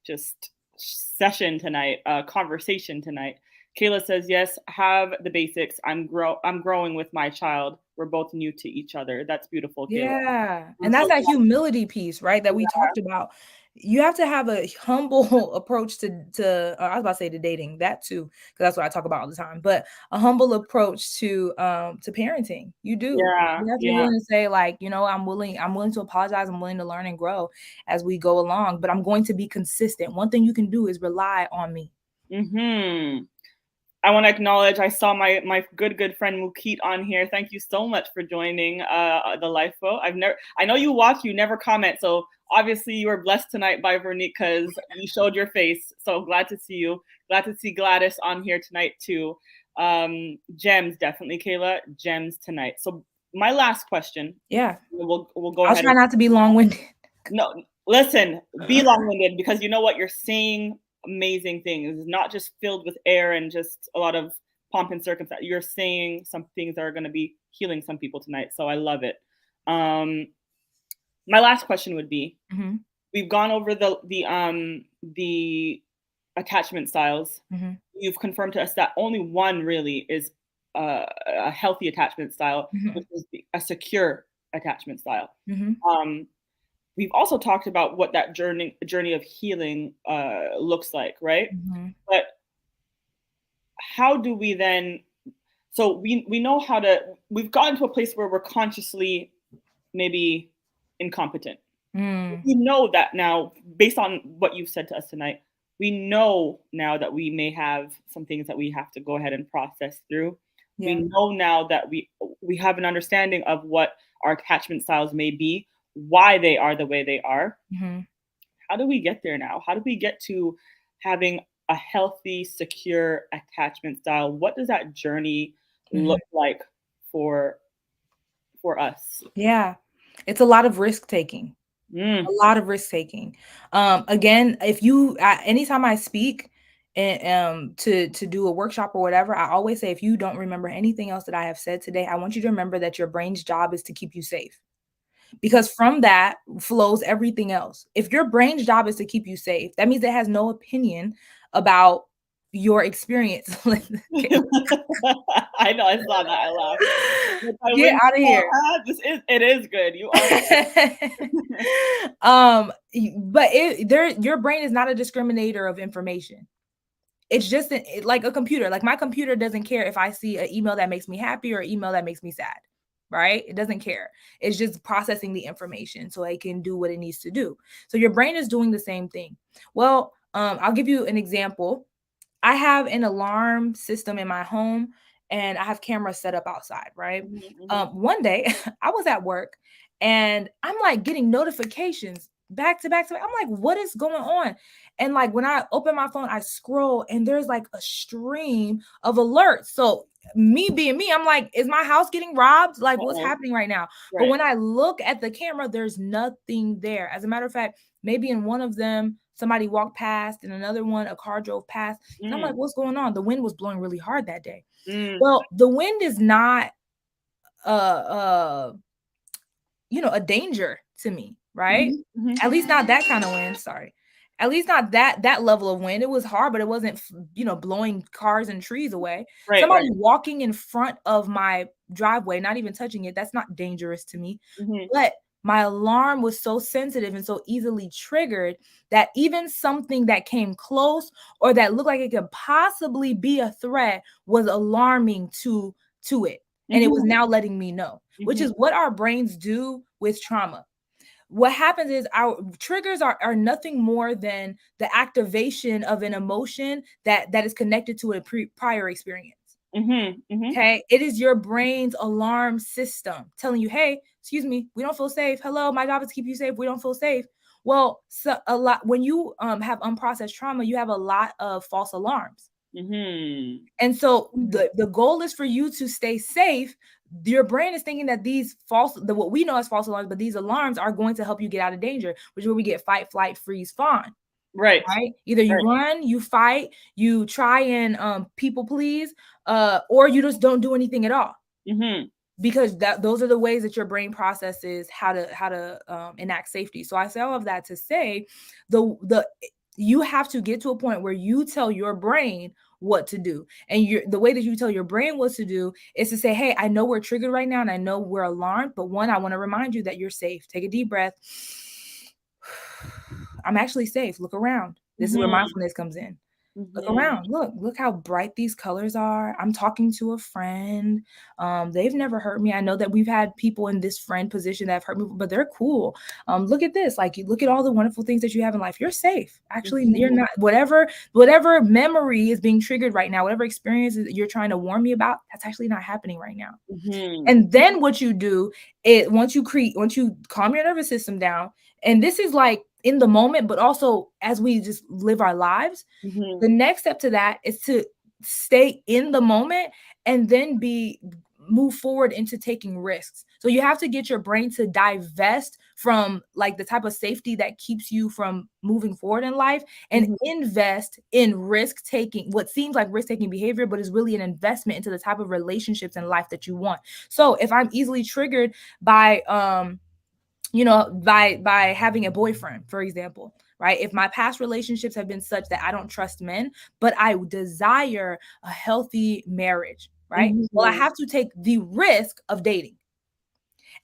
A: just session tonight, conversation tonight. Kayla says, yes, have the basics. I'm growing with my child. We're both new to each other. That's beautiful, Kayla.
B: Yeah. And that's that humility piece, right? That we talked about. You have to have a humble approach to I was about to say to dating, that too, because that's what I talk about all the time, but a humble approach to parenting. You do. You have to be willing to say, like, I'm willing to apologize. I'm willing to learn and grow as we go along, but I'm going to be consistent. One thing you can do is rely on me.
A: I want to acknowledge, I saw my good friend Mukit on here. Thank you so much for joining the Lifeboat. I know you watch, you never comment, so obviously you were blessed tonight by Veronique because you showed your face. So glad to see you. Glad to see Gladys on here tonight too. Gems, definitely, Kayla. Gems tonight. So my last question.
B: Yeah.
A: We'll go
B: ahead. I'll try not to be long-winded.
A: No, listen, be long-winded, because you know what, you're saying amazing things. It's not just filled with air and just a lot of pomp and circumstance. You're saying some things that are going to be healing some people tonight. So I love it. My last question would be, we've gone over the attachment styles. You've confirmed to us that only one really is a healthy attachment style, which is a secure attachment style. we've also talked about what that journey of healing looks like, right?
B: Mhm.
A: But how do we then, so we know how to, we've gotten to a place where we're consciously maybe incompetent.
B: Mm.
A: We know that now, based on what you've said to us tonight, we know now that we may have some things that we have to go ahead and process through.
B: Yeah.
A: We know now that we have an understanding of what our attachment styles may be, why they are the way they are.
B: Mhm.
A: How do we get there now? How do we get to having a healthy, secure attachment style? What does that journey
B: Mhm.
A: look like for us?
B: Yeah. It's a lot of risk taking. A
A: Mm,
B: lot of risk taking. Again, if you anytime I speak and to do a workshop or whatever, I always say if you don't remember anything else that I have said today, I want you to remember that your brain's job is to keep you safe. Because from that flows everything else. If your brain's job is to keep you safe, that means it has no opinion about your experience. Okay.
A: I know, I saw that, I laughed. But my
B: Get
A: wind
B: out of here.
A: it is good, you are
B: But your brain is not a discriminator of information. It's just like a computer. Like my computer doesn't care if I see an email that makes me happy or an email that makes me sad, right? It doesn't care. It's just processing the information so it can do what it needs to do. So your brain is doing the same thing. Well, I'll give you an example. I have an alarm system in my home and I have cameras set up outside, right?
A: Mhm, mhm.
B: One day I was at work and I'm like getting notifications back to back to back. I'm like, what is going on? And like when I open my phone, I scroll and there's like a stream of alerts. So me being me, I'm like, is my house getting robbed? Like, what's
A: Uh-oh.
B: happening right now? But
A: Right.
B: when I look at the camera, there's nothing there. As a matter of fact, maybe in one of them, somebody walked past, and another one, a car drove past. And I'm like,
A: Mm,
B: what's going on? The wind was blowing really hard that day.
A: mm.
B: Well, the wind is not uh a danger to me, right?
A: Mhm, mhm.
B: At least not that kind of wind, sorry. At least not that level of wind. It was hard, but it wasn't, blowing cars and trees away.
A: Right,
B: Somebody
A: right.
B: walking in front of my driveway, not even touching it, that's not dangerous to me.
A: Mhm,
B: But my alarm was so sensitive and so easily triggered that even something that came close or that looked like it could possibly be a threat was alarming to it. And it was
A: mhm,
B: now letting me know, which
A: mhm,
B: is what our brains do with trauma. What happens is our triggers are nothing more than the activation of an emotion that is connected to a prior experience.
A: mhm, mhm.
B: Okay, it is your brain's alarm system telling you, hey, excuse me, we don't feel safe. Hello, my job is to keep you safe. We don't feel safe. Well, so a lot when you have unprocessed trauma, you have a lot of false alarms.
A: Mhm.
B: And so
A: Mhm.
B: the goal is for you to stay safe. Your brain is thinking that these what we know as false alarms, but these alarms are going to help you get out of danger, which is where we get fight, flight, freeze, fawn.
A: Right,
B: Right? Either you
A: right.
B: run, you fight, you try and people please, or you just don't do anything at all.
A: Mhm,
B: Because those are the ways that your brain processes how to enact safety. So I say all of that to say the you have to get to a point where you tell your brain what to do. And the way that you tell your brain what to do is to say, hey, I know we're triggered right now and I know we're alarmed, but one, I want to remind you that you're safe. Take a deep breath. I'm actually safe. Look around. This is where
A: mhm,
B: mindfulness comes in. Look
A: mhm,
B: around. Look how bright these colors are. I'm talking to a friend. They've never hurt me. I know that we've had people in this friend position that have hurt me, but they're cool. Look at this. Like, you look at all the wonderful things that you have in life. You're safe. Actually, you're
A: mhm,
B: not. Whatever memory is being triggered right now, whatever experience that you're trying to warn me about, that's actually not happening right now.
A: mhm,
B: And then what you do is once you calm your nervous system down, and this is like in the moment, but also as we just live our lives,
A: mhm,
B: the next step to that is to stay in the moment and then move forward into taking risks. So you have to get your brain to divest from like the type of safety that keeps you from moving forward in life and
A: mhm,
B: invest in risk taking, what seems like risk taking behavior, but is really an investment into the type of relationships in life that you want. So if I'm easily triggered by by having a boyfriend, for example, right? If my past relationships have been such that I don't trust men, but I desire a healthy marriage, right? Well, I
A: mhm,
B: have to take the risk of dating.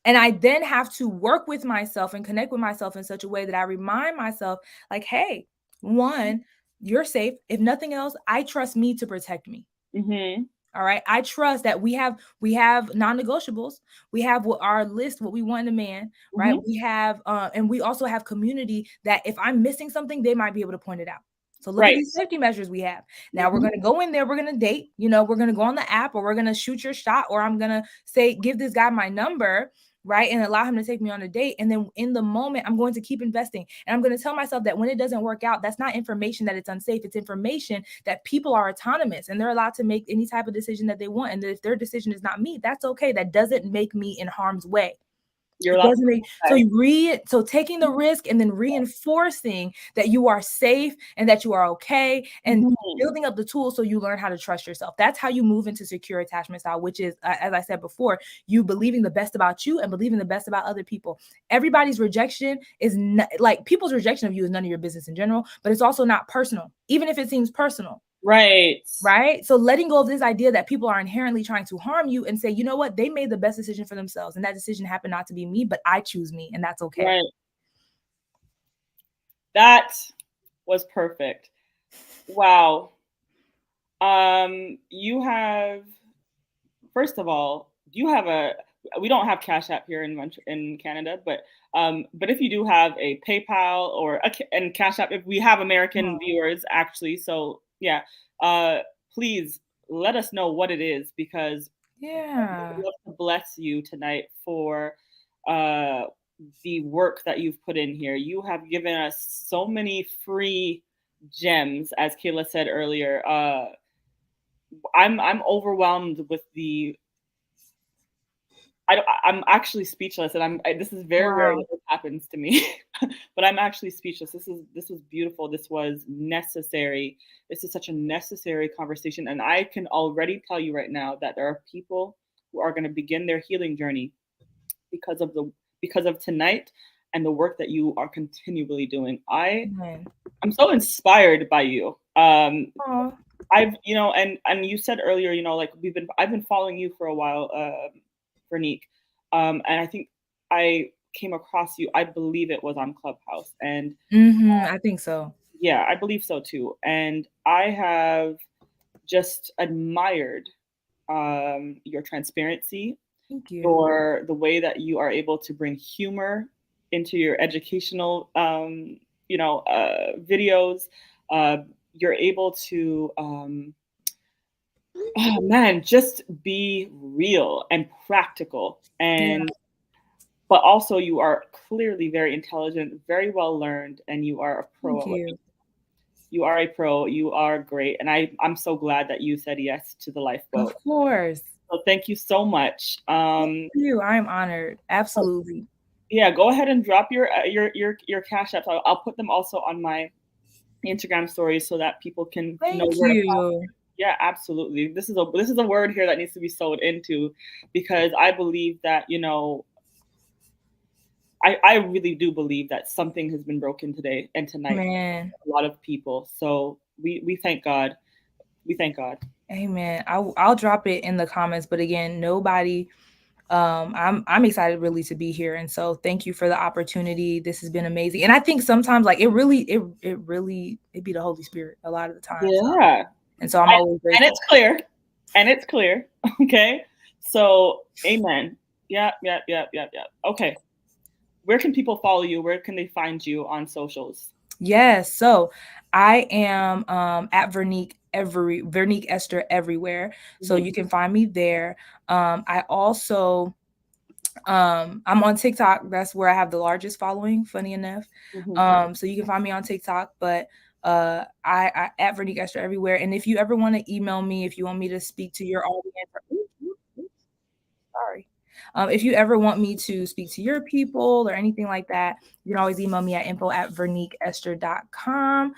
B: And I then have to work with myself and connect with myself in such a way that I remind myself, like, hey, one, you're safe. If nothing else, I trust me to protect me.
A: Mm-hmm.
B: All right. I trust that we have non-negotiables. We have what our list, what we want in a man, right?
A: Mm-hmm.
B: We have and we also have community that if I'm missing something, they might be able to point it out. So look at
A: Right.
B: these safety measures we have. Now we're
A: Mm-hmm.
B: gonna go in there, we're gonna date, we're gonna go on the app, or we're gonna shoot your shot, or I'm gonna say, give this guy my number, right? And allow him to take me on a date. And then in the moment, I'm going to keep investing. And I'm going to tell myself that when it doesn't work out, that's not information that it's unsafe. It's information that people are autonomous and they're allowed to make any type of decision that they want. And if their decision is not me, that's okay. That doesn't make me in harm's way.
A: You're
B: It
A: allowed
B: doesn't make so
A: to.
B: so taking the risk and then reinforcing that you are safe and that you are okay, and
A: Mm-hmm.
B: building up the tools so you learn how to trust yourself. That's how you move into secure attachment style, which is, as I said before, you believing the best about you and believing the best about other people. Everybody's rejection is not, like, people's rejection of you is none of your business in general, but it's also not personal, even if it seems personal.
A: Right.
B: Right. So letting go of this idea that people are inherently trying to harm you and say, you know what, they made the best decision for themselves. And that decision happened not to be me, but I choose me. And that's okay.
A: Right. That was perfect. Wow. You have, first of all, we don't have Cash App here in Canada, but if you do have a PayPal and Cash App, if we have American viewers actually, so yeah, please let us know what it is, because
B: Yeah.
A: I'd love to bless you tonight for uh, the work that you've put in here. You have given us so many free gems, as Kayla said earlier. I'm overwhelmed with the. I'm actually speechless, and this is very rare
B: Wow.
A: that this happens to me, but I'm actually speechless. This was beautiful. This was necessary. This is such a necessary conversation, and I can already tell you right now that there are people who are going to begin their healing journey because of tonight and the work that you are continually doing. I'm so inspired by you.
B: Aw.
A: And you said earlier, like I've been following you for a while, Vernique, and I think I came across you. I believe it was on Clubhouse, and
B: I think so.
A: yeah, I believe so too. And I have just admired your transparency,
B: Thank you.
A: for the way that you are able to bring humor into your educational, videos. You're able to, oh man, just be real and practical,
B: Yeah.
A: but also you are clearly very intelligent, very well learned, and you are a pro
B: Thank
A: at what you
B: you.
A: do. You are a pro. You are great, and I'm so glad that you said yes to the
B: Of
A: lifeboat.
B: course.
A: So thank you so much.
B: Thank you. I am honored. Absolutely.
A: Yeah, go ahead and drop your cash apps. I'll put them also on my Instagram stories so that people can know
B: Thank
A: where to find.
B: you.
A: Yeah, absolutely. This is a word here that needs to be sewed into, because I believe that, I really do believe that something has been broken today and tonight
B: Man.
A: for a lot of people. So we thank God. We thank God.
B: Amen. I'll drop it in the comments, but again, nobody I'm excited really to be here, and so thank you for the opportunity. This has been amazing. And I think sometimes, like, it be the Holy Spirit a lot of the time. So,
A: Yeah.
B: and so I'm always
A: And
B: grateful.
A: it's clear. And it's clear. Okay. So amen. Yeah, yeah, yeah, yeah, yeah. Okay. Where can people follow you? Where can they find you on socials?
B: Yes. So I am at Vernique Esther everywhere. So
A: Mhm,
B: you can find me there. I also I'm on TikTok. That's where I have the largest following, funny enough.
A: mhm.
B: So you can find me on TikTok, but I at Vernique Esther everywhere. And if you ever want to email me, if you want me to speak to your audience, sorry. If you ever want me to speak to your people or anything like that, you can always email me at info@verniqueester.com.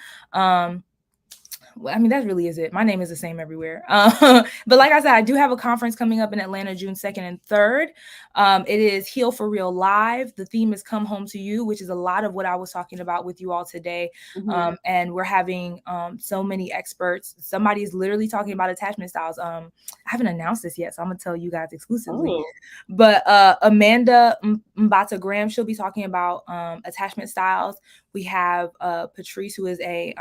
B: Well, I mean, that really is it. My name is the same everywhere. But like I said, I do have a conference coming up in Atlanta, June 2nd and 3rd. It is Heal for Real Live. The theme is Come Home to You, which is a lot of what I was talking about with you all today. And we're having so many experts. Somebody is literally talking about attachment styles. I haven't announced this yet, so I'm going to tell you guys exclusively.
A: Oh.
B: But Amanda Mbata Graham, she'll be talking about attachment styles. We have Patrice, who is a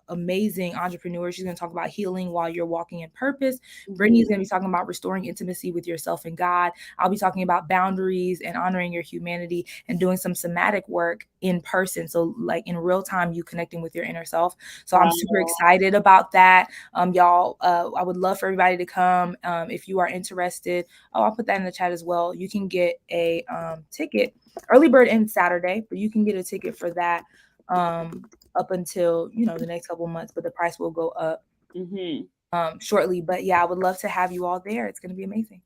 B: amazing entrepreneur. She's going to talk about healing while you're walking in purpose. Brittany's going to be talking about restoring intimacy with yourself and God. I'll be talking about boundaries and honoring your humanity and doing some somatic work in person. So like in real time, you connecting with your inner self. So I'm super excited about that. Y'all, I would love for everybody to come. If you are interested, I'll put that in the chat as well. You can get a ticket. Early bird ends Saturday, but you can get a ticket for that up until, you know, the next couple months, but the price will go up shortly. But yeah, I would love to have you all there. It's going to be amazing.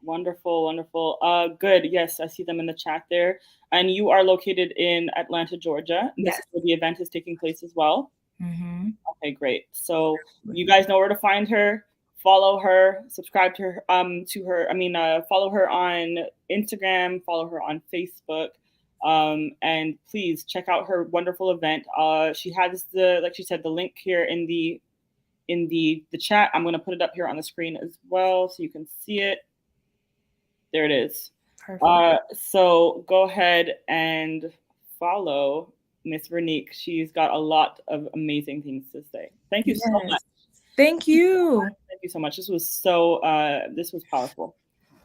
A: Wonderful, wonderful. Good. Yes, I see them in the chat there. And you are located in Atlanta, Georgia.
B: Yes.
A: This is where the event is taking place as well. Okay, great. So you guys know where to find her. Follow her, subscribe to her, follow her on Instagram, follow her on Facebook. And please check out her wonderful event. She has like she said, the link here in the chat. I'm going to put it up here on the screen as well so you can see it. There it is. Perfect. So go ahead and follow Miss Veronique. She's got a lot of amazing things to say. Thank you so much.
B: Thank you.
A: Thank you so much. This was powerful.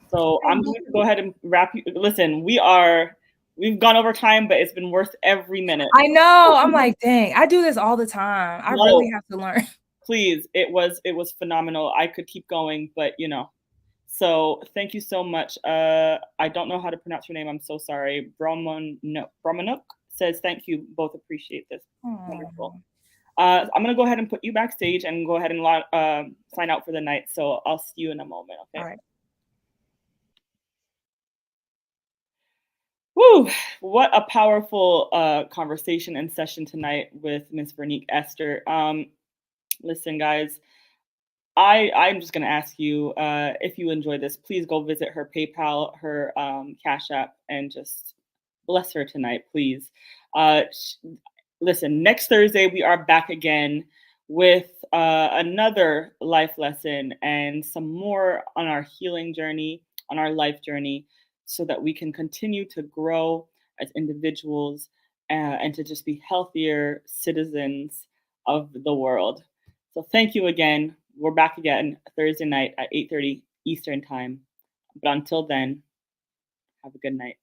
A: So I'm going to go ahead and wrap you. Listen, we've gone over time, but it's been worth every minute.
B: I know. I'm like, dang, I do this all the time. I really have to learn.
A: Please, it was phenomenal. I could keep going, but you know. So thank you so much. I don't know how to pronounce your name. I'm so sorry. Brahmanuk says thank you. Both appreciate this. Wonderful. I'm going to go ahead and put you backstage and go ahead and sign out for the night. So I'll see you in a moment. Okay.
B: All right.
A: Woo! What a powerful conversation and session tonight with Miss Veronique Esther. Listen, guys, I'm just going to ask you, if you enjoy this, please go visit her PayPal, her Cash App, and just bless her tonight, please. Listen, next Thursday, we are back again with another life lesson and some more on our healing journey, on our life journey, so that we can continue to grow as individuals and to just be healthier citizens of the world. So thank you again. We're back again Thursday night at 8:30 Eastern Time. But until then, have a good night.